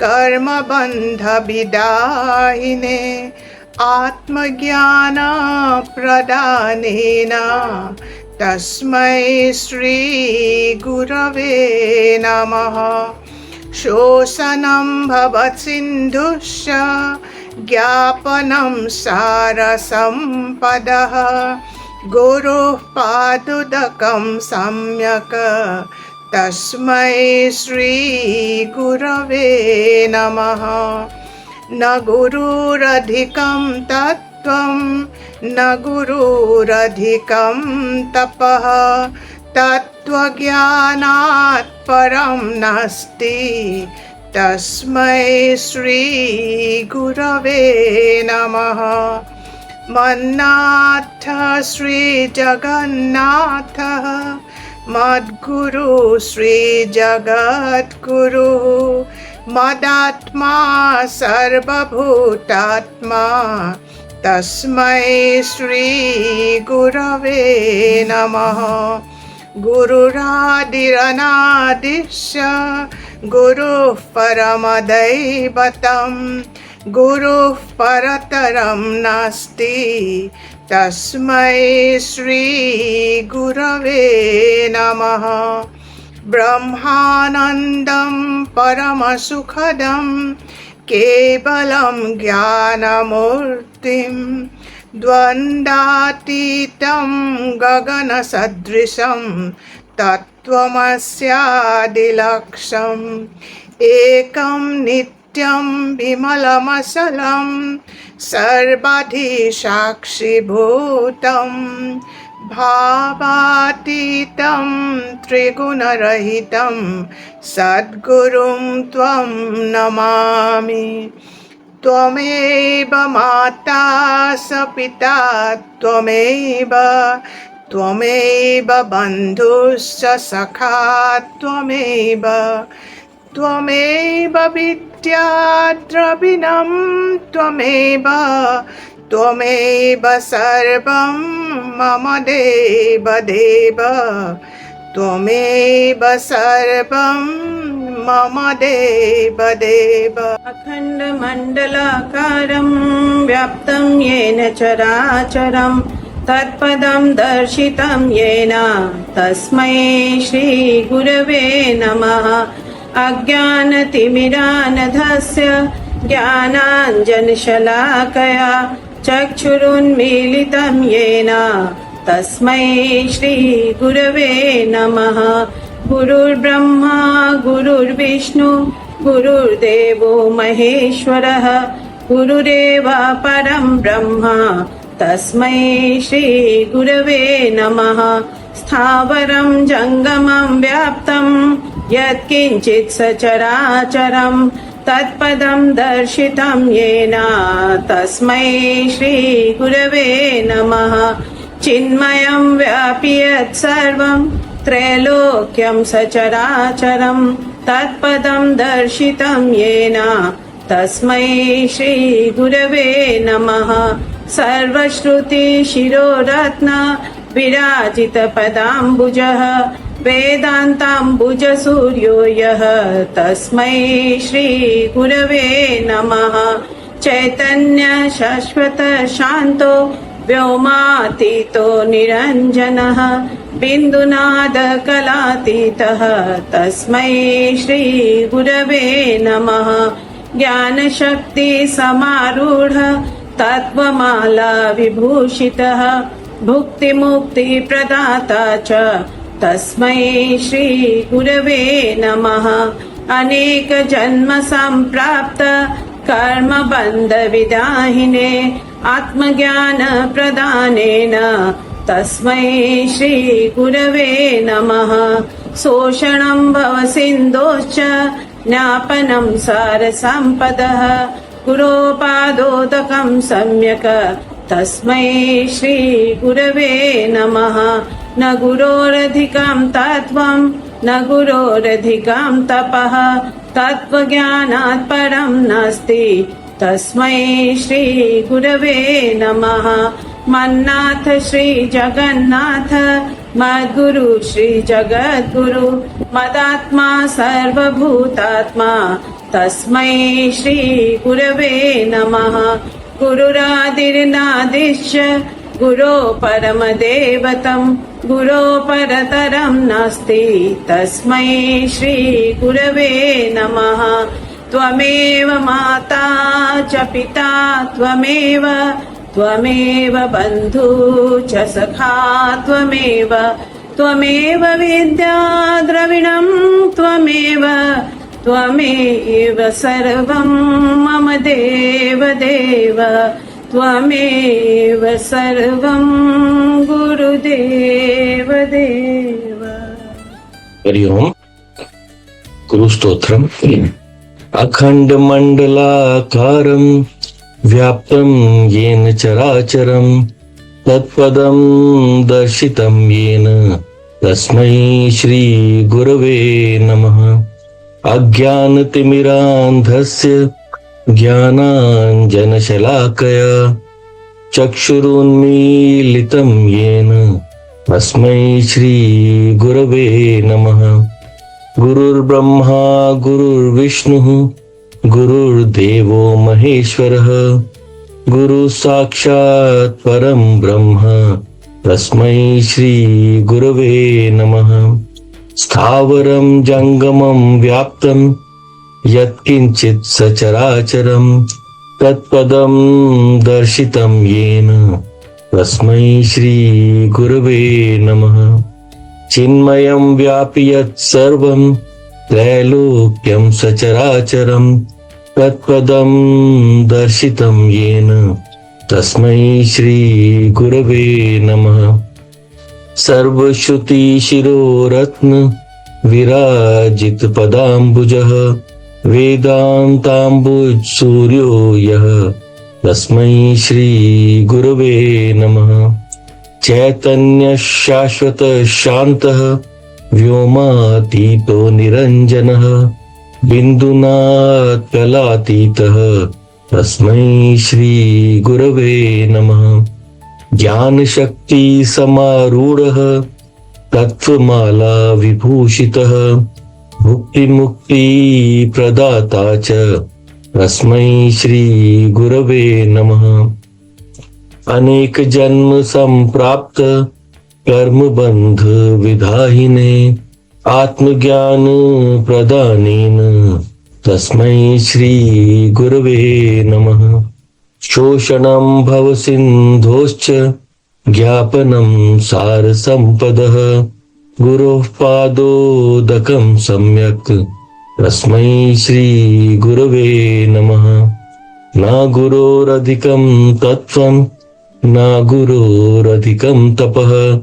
कर्मबन्धविदाहिने आत्मज्ञानप्रदानेन तस्मै श्रीगुरवे नमः। शोषणं भवसिन्धुश्च ज्ञापनं सारसम्पदः गुरोः पादुदकं सम्यक् तस्मै श्रीगुरवे नमः। न गुरुरधिकं तत्त्वं न गुरुरधिकं तपः तत्त्वज्ञानात् परं नास्ति तस्मै श्रीगुरवे नमः। मन्नाथ श्रीजगन्नाथः मद्गुरु श्रीजगद्गुरु मदात्मा सर्वभूतात्मा तस्मै श्रीगुरवे नमः। गुरुरादिरनादिश्च गुरुः परमदैवतं गुरुः परतरं नास्ति तस्मै श्रीगुरवे नमः। ब्रह्मानन्दं परमसुखदं केवलं ज्ञानमूर्तिं द्वन्द्वातीतं गगनसदृशं तत्त्वमस्यादिलक्ष्यम् एकं नित्यं विमलमचलं सर्वधि साक्षिभूतं भावातीतं त्रिगुणरहितं सद्गुरुं त्वं नमामि। त्वमेव माता स पिता त्वमेव त्वमेव बन्धुश्च सखा त्वमेव त्वमेव विद्या द्रविणं त्वमेव त्वमेव सर्वं मम देव देव त्वमेव सर्वं मम देव देव। अखण्डमण्डलाकारं व्याप्तं येन चराचरं तत्पदं दर्शितं येन तस्मै श्रीगुरवे नमः। अज्ञानतिमिरानधस्य ज्ञानाञ्जनशलाकया चक्षुरुन्मीलितं येन तस्मै श्रीगुरवे नमः। गुरुर्ब्रह्मा गुरुर्विष्णु गुरुर्देवो महेश्वरः गुरुरेव परं ब्रह्म तस्मै श्रीगुरवे नमः। स्थावरं जङ्गमं व्याप्तं यत्किञ्चित् सचराचरं तत्पदं दर्शितं येन तस्मै श्रीगुरवे नमः। चिन्मयं व्यापि यत्सर्वं त्रैलोक्यं सचराचरं तत्पदं दर्शितं येन तस्मै श्रीगुरवे नमः। सर्वश्रुतिशिरोरत्न विराजितपदाम्बुजः वेदान्ताम्बुजसूर्यो यः तस्मै श्रीगुरवे नमः। चैतन्य शाश्वत शान्तो व्योमातीतो निरञ्जनः बिन्दुनादकलातीतः तस्मै श्रीगुरवे नमः। ज्ञानशक्ति समारूढ तत्त्वमाला विभूषितः भुक्तिमुक्तिप्रदाता च तस्मै श्रीगुरवे नमः। अनेक जन्म सम्प्राप्त कर्मबन्धविदाहिने आत्मज्ञान प्रदानेन तस्मै श्रीगुरवे नमः। शोषणं भवसिन्धोश्च ज्ञापनं सारसम्पदः गुरोपादोदकं सम्यक् तस्मै श्रीगुरवे नमः। न गुरोरधिकं तत्त्वं न गुरोरधिकं तपः तत्त्वज्ञानात् परं नास्ति तस्मै श्रीगुरवे नमः। मन्नाथ श्रीजगन्नाथ मद्गुरु श्रीजगद्गुरु मदात्मा सर्वभूतात्मा तस्मै श्रीगुरवे नमः। गुरुरादिर्नादिश्च गुरो परमदेवतं गुरो परतरं नास्ति तस्मै श्रीगुरवे नमः। त्वमेव माता च पिता त्वमेव त्वमेव बन्धु च सखा त्वमेव त्वमेव विद्या द्रविणं त्वमेव त्वमेव सर्वं मम देव देव त्वमेव सर्वं गुरुदेव देव। हरि ओम। गुरुस्तोत्रम्। अखण्डमण्डलाकारं व्याप्तं येन चराचरं तत्पदं दर्शितं येन तस्मै श्रीगुरवे नमः। अज्ञानतिमिरान्धस्य ज्ञानाञ्जनशलाकया चक्षुरुन्मीलितं येन तस्मै श्रीगुरवे नमः। गुरुर्ब्रह्मा गुरुर्विष्णुः गुरुर्देवो महेश्वरः गुरुसाक्षात् परं ब्रह्म तस्मै श्रीगुरवे नमः। स्थावरं जङ्गमं व्याप्तं यत्किञ्चित् सचराचरं तत्पदं दर्शितं येन तस्मै श्रीगुरवे नमः। चिन्मयं व्यापि यत्सर्वं त्रैलोक्यं सचराचरं तत्पदं दर्शितं येन तस्मै श्रीगुरवे नमः। सर्वश्रुतिशिरोरत्न विराजितपदाम्बुजः वेदान्ताम्बुजसूर्यो यः तस्मै श्रीगुरवे नमः। चैतन्य शाश्वत शान्तः व्योमातीतो निरञ्जनः बिन्दुनात् कलातीतः तस्मै श्रीगुरवे नमः। ज्ञानशक्ति समारूढः तत्त्वमाला विभूषितः भुक्तिमुक्ति प्रदाता च तस्मै श्रीगुरवे नमः। अनेक जन्म संप्राप्त कर्मबंध विधाहिने आत्मज्ञान प्रदानेन तस्मै श्री गुरवे नमः। शोषणं भवसिन्धोश्च ज्ञापनं सारसम्पदः गुरोः पादोदकं सम्यक् तस्मै श्री गुरवे नमः। न गुरोरधिकं तत्त्वं न गुरोरधिकं तपः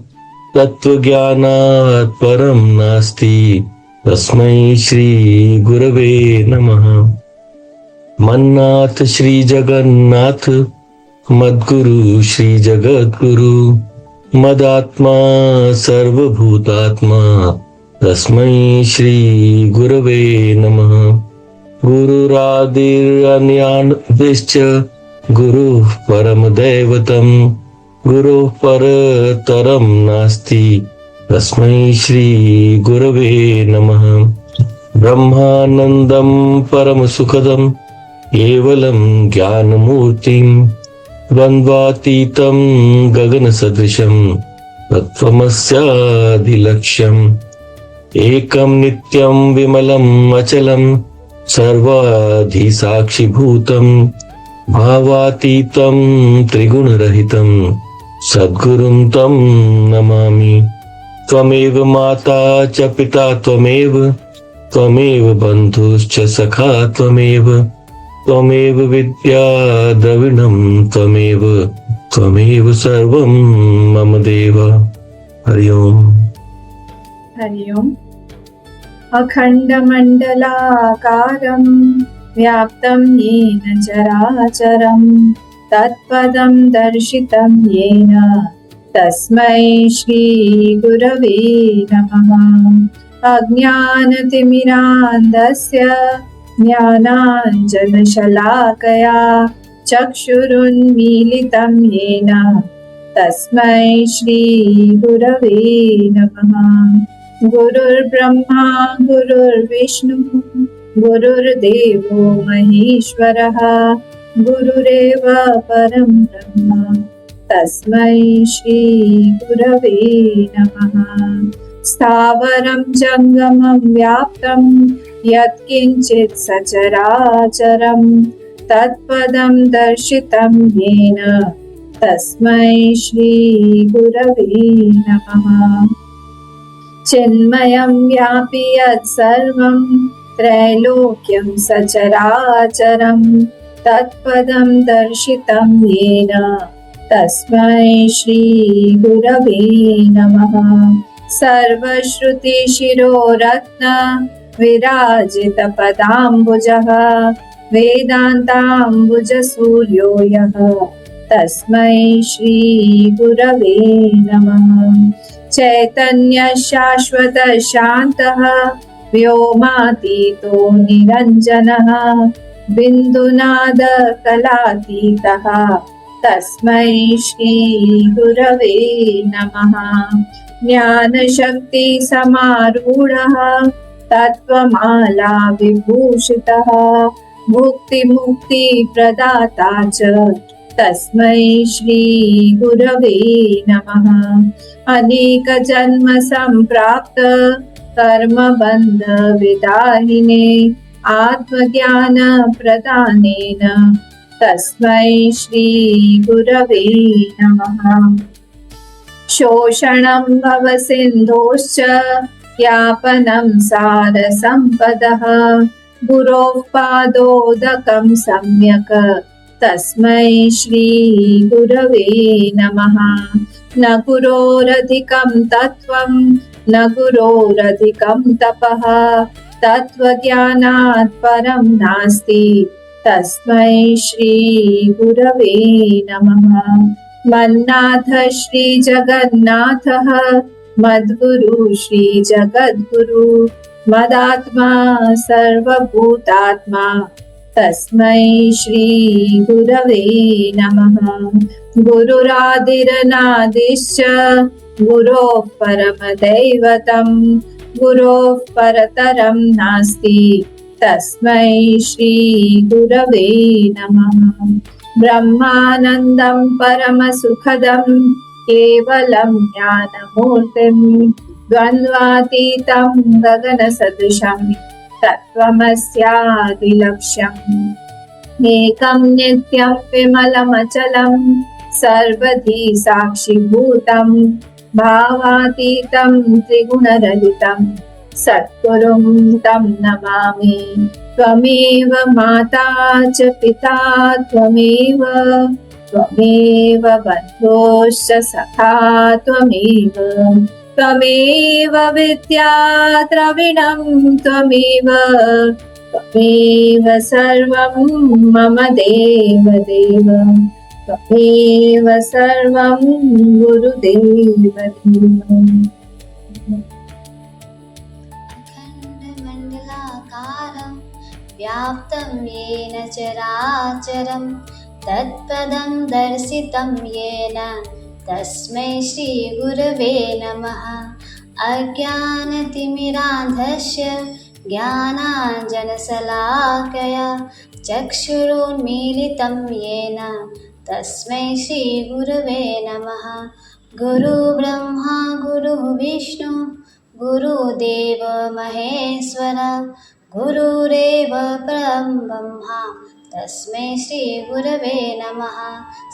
तत्त्वज्ञानात् परं नास्ति तस्मै श्री गुरवे नमः। मन्नाथ श्री जगन्नाथ मद्गुरु श्री जगद्गुरु मदात्मा सर्वभूतात्मा तस्मै श्री गुरवे नमः। गुरुरादिरन्यादिश्च गुरुः परमदैवतं गुरुः परतरं नास्ति तस्मै श्री गुरवे नमः। ब्रह्मानन्दं परमसुखदं केवलं ज्ञानमूर्तिं द्वन्द्वातीतं गगनसदृशं तत्त्वमस्यादिलक्ष्यम् एकं नित्यं विमलम् अचलं सर्वाधिसाक्षिभूतं भावातीतं त्रिगुणरहितं सद्गुरुं तं नमामि। त्वमेव माता च पिता त्वमेव त्वमेव बन्धुश्च सखा त्वमेव विद्या द्रविणं त्वमेव सर्वं मम देव। हरि ओम्। हरि ओम्। अखण्डमण्डलाकारं व्याप्तं येन चराचरं तत्पदं दर्शितं येन तस्मै श्रीगुरवे नमः। अज्ञानतिमिरान्धस्य ज्ञानाञ्जनशलाकया चक्षुरुन्मीलितं येन तस्मै श्रीगुरवे नमः। गुरुर्ब्रह्मा गुरुर्विष्णुः गुरुर्देवो महेश्वरः गुरुरेव परं ब्रह्म तस्मै श्रीगुरवे नमः। स्थावरं जङ्गमं व्याप्तं यत्किञ्चित् सचराचरं तत्पदं दर्शितं येन तस्मै श्रीगुरवे नमः। चिन्मयं व्यापि यत्सर्वं त्रैलोक्यं सचराचरं तत्पदं दर्शितं येन तस्मै श्रीगुरवे नमः। सर्वश्रुतिशिरोरत्न विराजितपदाम्बुजः वेदान्ताम्बुजसूर्यो यः तस्मै श्रीगुरवे नमः। चैतन्यशाश्वत शान्तः व्योमातीतो निरञ्जनः बिन्दुनादकलातीतः तस्मै श्रीगुरवे नमः। ज्ञानशक्तिसमारूढः तत्त्वमाला विभूषितः भुक्तिमुक्तिप्रदाता च तस्मै श्रीगुरवे नमः। अनेकजन्मसम्प्राप्त कर्मबन्धविदाहिने आत्मज्ञानप्रदानेन तस्मै श्रीगुरवे नमः। शोषणं भवसिन्धोश्च ज्ञापनं सारसम्पदः गुरोः पादोदकं सम्यक् तस्मै श्रीगुरवे नमः। न गुरोरधिकं तत्त्वं न गुरोरधिकं तपः तत्त्वज्ञानात् परं नास्ति तस्मै श्रीगुरवे नमः। मन्नाथ श्रीजगन्नाथः मद्गुरु श्रीजगद्गुरु मदात्मा सर्वभूतात्मा तस्मै श्रीगुरवे नमः। गुरुरादिरनादिश्च गुरोः परमदैवतं गुरोः परतरं नास्ति तस्मै श्रीगुरवे नमः। ब्रह्मानन्दं परमसुखदं केवलं ज्ञानमूर्तिं द्वन्द्वातीतं गगनसदृशं तत्त्वमस्यादिलक्ष्यम् एकं नित्यं विमलमचलं सर्वधी साक्षिभूतं भावातीतं त्रिगुणरहितं सद्गुरुं तं नमामि। त्वमेव माता च पिता त्वमेव बन्धुश्च सखा त्वमेव विद्या द्रविणं त्वमेव सर्वं मम देवदेव त्वमेव सर्वं गुरुदेवदेव। अखण्डमण्डलाकारं व्याप्तं येन चराचरं तत्पदं दर्शितं येन तस्मै श्रीगुरवे नमः। अज्ञानतिमिरान्धस्य ज्ञानाञ्जनशलाकया चक्षुरुन्मीलितं येन तस्मै श्रीगुरवे नमः। गुरुब्रह्मा गुरुर्विष्णु गुरुदेव महेश्वर गुरुरेव परं ब्रह्मा तस्मै श्रीगुरवे नमः।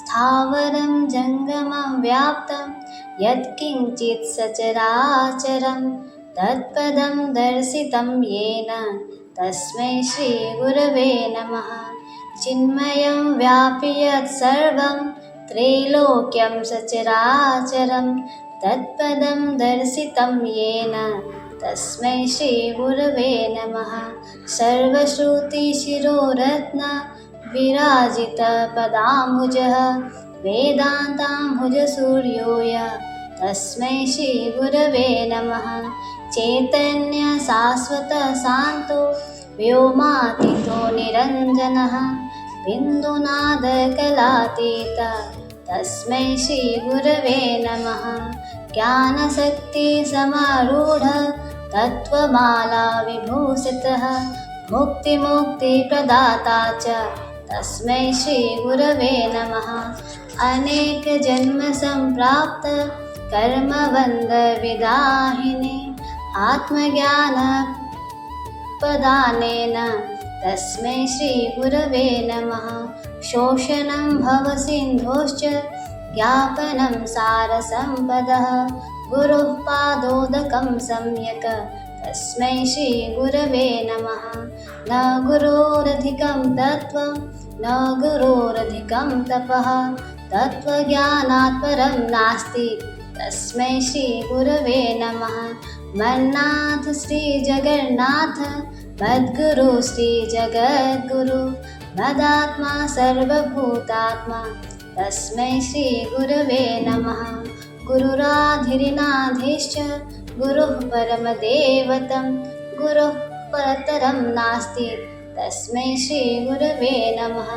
स्थावरं जङ्गमं व्याप्तं यत्किञ्चित् सचराचरं तत्पदं दर्शितं येन तस्मै श्रीगुरवे नमः। चिन्मयं व्यापि यत्सर्वं त्रैलोक्यं सचराचरं तत्पदं दर्शितं येन तस्मै श्रीगुरवे नमः। सर्वश्रुतिशिरोरत्न विराजितपदाम्बुजः वेदान्ताम्बुजसूर्यो यः तस्मै श्रीगुरवे नमः। चैतन्यशाश्वतशान्तो व्योमातीतो निरञ्जनः बिन्दुनादकलातीतः तस्मै श्रीगुरवे नमः। ज्ञानशक्तिसमारूढः तत्त्वमाला विभूषितः मुक्तिप्रदाता च तस्मै श्रीगुरवे नमः। अनेकजन्मसम्प्राप्त कर्मबन्धविदाहिने आत्मज्ञानप्रदानेन तस्मै श्रीगुरवे नमः। शोषणं भवसिन्धोश्च ज्ञापनं सारसम्पदः गुरुः पादोदकं सम्यक् तस्मै श्रीगुरवे नमः। न गुरोरधिकं तत्त्वं न गुरोरधिकं तपः तत्त्वज्ञानात् परं नास्ति तस्मै श्रीगुरवे नमः। मन्नाथ श्रीजगन्नाथ मद्गुरु श्रीजगद्गुरु मदात्मा सर्वभूतात्मा तस्मै श्रीगुरवे नमः। गुरुराधिर्नाधिश्च गुरुः परमदैवतं गुरुः परतरं नास्ति तस्मै श्रीगुरवे नमः।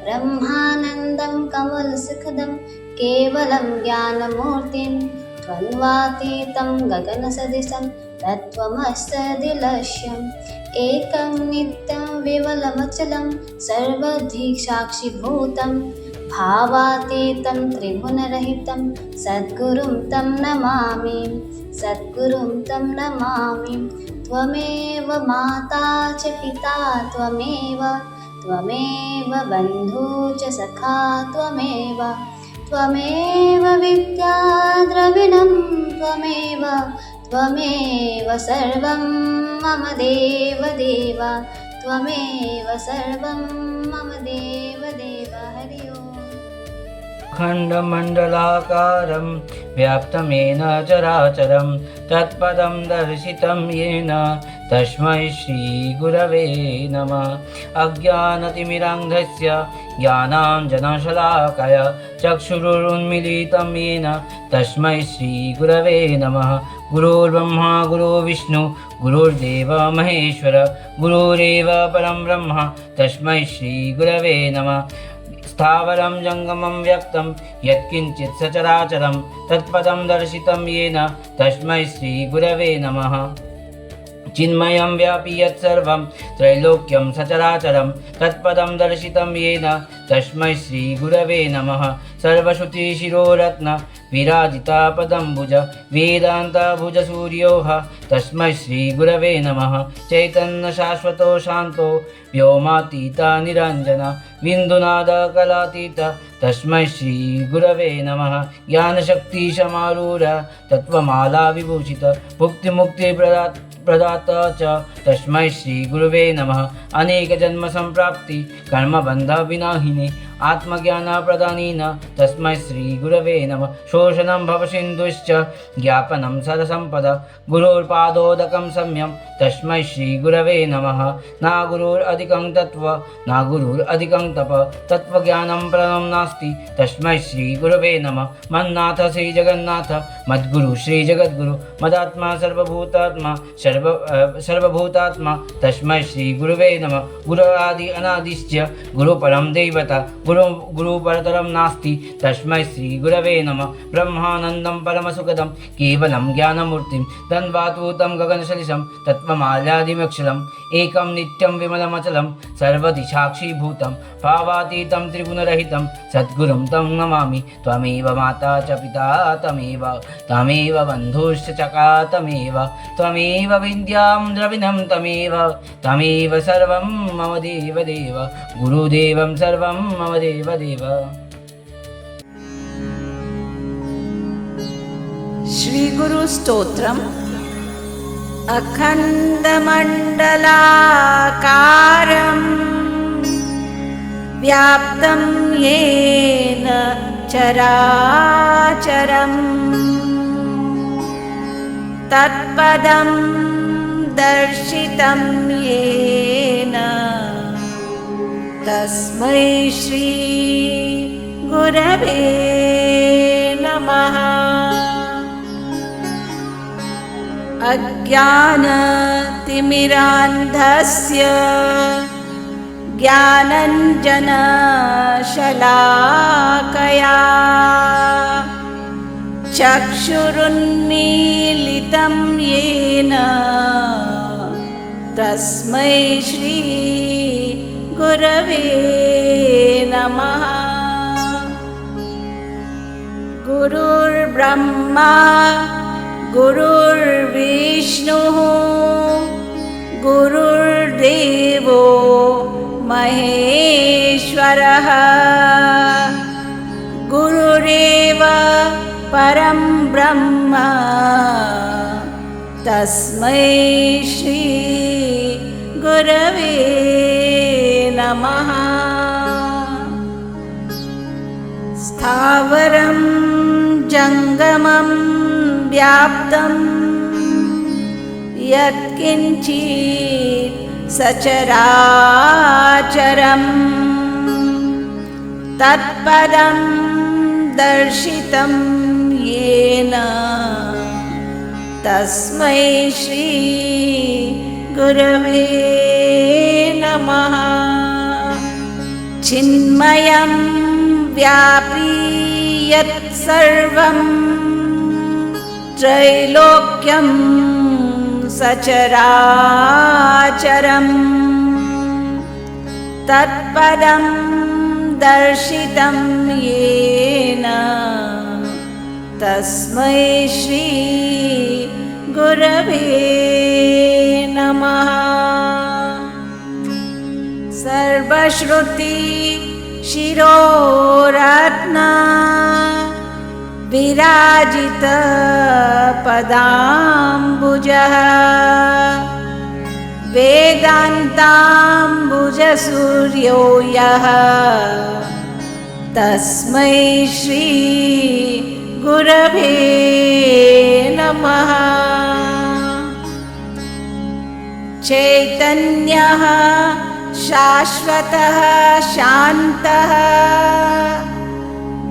ब्रह्मानन्दं कमलसुखदं केवलं ज्ञानमूर्तिं द्वन्द्वातीतं गगनसदृशं तत्त्वमस्यादिलक्ष्यम् एकं नित्यं विमलमचलं सर्वधी साक्षिभूतं भावातीतं त्रिगुणरहितं सद्गुरुं तं नमामि त्वमेव माता च पिता त्वमेव बन्धु च सखा त्वमेव विद्या द्रविणं त्वमेव सर्वं मम देवदेव त्वमेव सर्वं मम देवदेव। हरि ओम्। खण्डमण्डलाकारं व्याप्तं येन चराचरं तत्पदं दर्शितं येन तस्मै श्रीगुरवे नमः। अज्ञानतिमिरान्धस्य ज्ञानाञ्जनशलाकया चक्षुरुन्मीलितं येन तस्मै श्रीगुरवे नमः। गुरुर्ब्रह्मा गुरुर्विष्णु गुरुर्देव महेश्वर गुरुरेव परं ब्रह्म तस्मै श्रीगुरवे नमः। स्थावरं जङ्गमं व्यक्तं यत्किञ्चित् सचराचरं तत्पदं दर्शितं येन तस्मै श्रीगुरवे नमः। चिन्मयं व्यापी यत्सर्वं त्रैलोक्यं सचराचरं तत्पदं दर्शितं येन तस्मै श्रीगुरवे नमः। सर्वश्रुतिशिरोरत्न विराजिता पदम्बुज वेदान्तभुजसूर्योः तस्मै श्रीगुरवे नमः। चैतन्य शाश्वतो शान्तो व्योमातीत निरञ्जन बिन्दुनादकलातीत तस्मै श्रीगुरवे नमः। ज्ञानशक्तिसमारूढ तत्त्वमाला विभूषित मुक्तिप्रदाता च तस्मै श्रीगुरवे नमः। अनेकजन्मसम्प्राप्ति कर्मबन्धविनाशिने आत्मज्ञानप्रदानेन तस्मै श्रीगुरवे नमः। शोषणं भवसिन्धुश्च ज्ञापनं सरसम्पद गुरोर्पादोदकं सम्यं तस्मै श्रीगुरवे नमः। न गुरुरधिकं तत्त्व न गुरुरधिकं तप तत्त्वज्ञानं परं नास्ति तस्मै श्रीगुरवे नमः। मन्नाथ श्रीजगन्नाथ मद्गुरु श्रीजगद्गुरु मदात्मा सर्वभूतात्मा सर्वभूतात्मा तस्मै श्रीगुरवे नमः। गुरु आदि अनादिश्च गुरुपरं देवता गुरुपरतरं नास्ति तस्मै श्रीगुरवे नमः। ब्रह्मानन्दं परमसुखदं केवलं ज्ञानमूर्तिं तन्वातूतं गगनसदृशं तत्त्वमाल्यादिमक्षरम् एकं नित्यं विमलमचलं सर्वदिशाक्षीभूतं भावातीतं त्रिगुणरहितं सद्गुरुं तं नमामि। त्वमेव माता च पिता तमेव बन्धुश्च चका त्वमेव विद्यां द्रविणं तमेव सर्वं मम देवदेव गुरुदेवं सर्वं मम देवदेव। श्रीगुरुस्तोत्रम् अखण्डमण्डलाकारं व्याप्तं येन चराचरं तत्पदं दर्शितं येन तस्मै श्री गुरवे नमः। अज्ञानतिमिरान्धस्य ज्ञानञ्जनशलाकया चक्षुरुन्मीलितं येन तस्मै श्री गुरवे नमः। गुरुर्ब्रह्मा गुरुर्विष्णुः गुरुर्देवो महेश्वरः गुरुरेव परं ब्रह्म तस्मै श्री गुरवे नमः। स्थावरं जङ्गमं व्याप्तं यत्किञ्चित् सचराचरं तत्पदं दर्शितं येन तस्मै श्री गुरवे नमः। चिन्मयं व्यापी यत्सर्वं त्रैलोक्यं सचराचरं तत्पदं दर्शितं येन तस्मै श्री गुरवे नमः। सर्वश्रुति शिरोरत्न विराजित पदाम्बुजः वेदान्ताम्बुजसूर्यो यः तस्मै श्री गुरवे नमः। चैतन्यः शाश्वतः शान्तः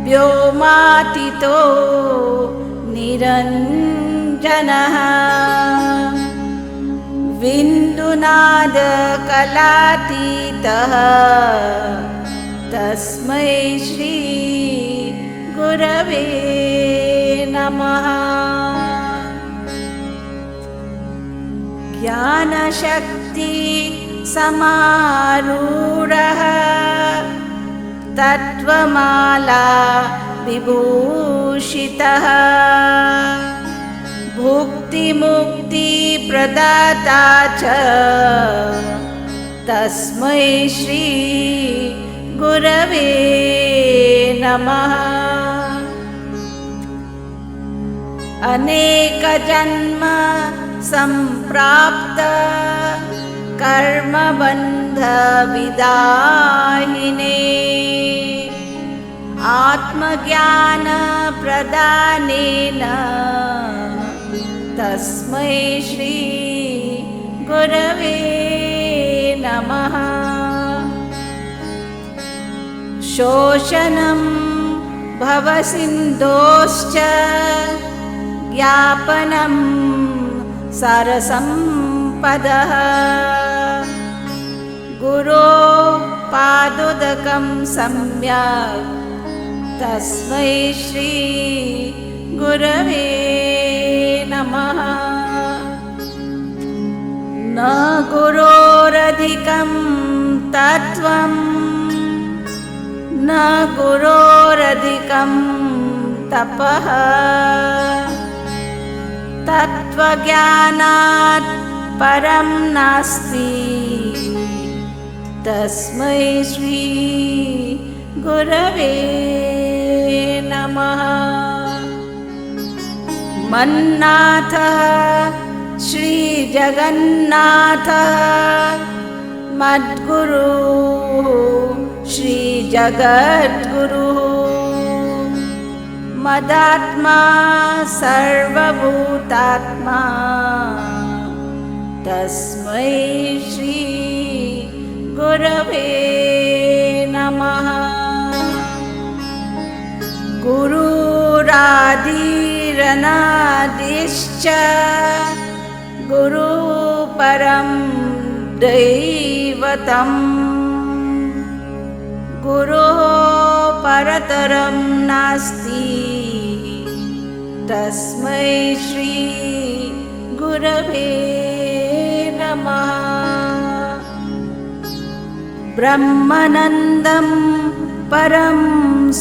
व्योमातीतो निरञ्जनः बिन्दुनादकलातीतः तस्मै श्री गुरवे नमः। ज्ञान ज्ञानशक्ति समारूढः तत्त्वमाला विभूषितः भुक्तिमुक्तिप्रदाता च तस्मै श्री गुरवे नमः। अनेकजन्म सम्प्राप्त कर्मबन्धविदाहिने आत्मज्ञानप्रदानेन तस्मै श्री गुरवे नमः। शोषणं भवसिन्धोश्च ज्ञापनं सारसम्पदः गुरो पादोदकं सम्यक् तस्मै श्री गुरवे नमः। न गुरोरधिकं तत्त्वं न गुरोरधिकं तपः तत्त्वज्ञानात् परं नास्ति तस्मै श्री गुरवे नमः। मन्नाथः श्रीजगन्नाथः मद्गुरुः श्रीजगद्गुरुः मदात्मा सर्वभूतात्मा तस्मै श्री गुरवे नमः। गुरुरादिरनादिश्च गुरुः परं दैवतम् गुरोः परतरं नास्ति तस्मै श्री गुरवे नमः। ब्रह्मानन्दं परं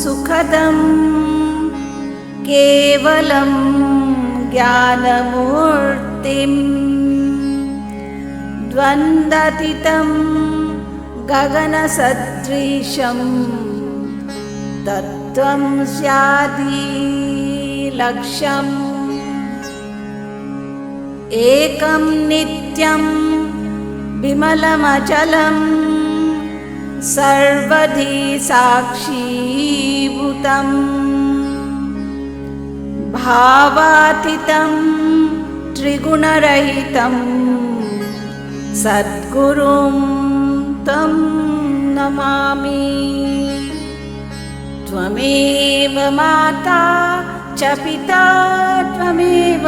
सुखदं केवलं ज्ञानमूर्तिं द्वन्द्वातीतं गगनसदृशं तत्त्वं स्यादि लक्ष्यम् एकं नित्यं विमलमचलं सर्वधी साक्षीभूतं भावातीतं त्रिगुणरहितं सद्गुरुं तं नमामि। त्वमेव माता च पिता त्वमेव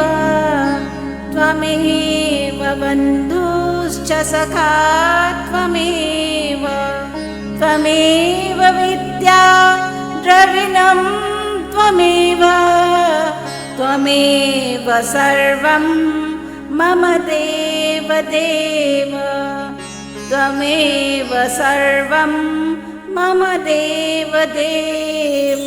त्वमेव बन्धुश्च सखा त्वमेव त्वमेव विद्या द्रविणं त्वमेव त्वमेव सर्वं मम देव देव त्वमेव सर्वं मम देव देव।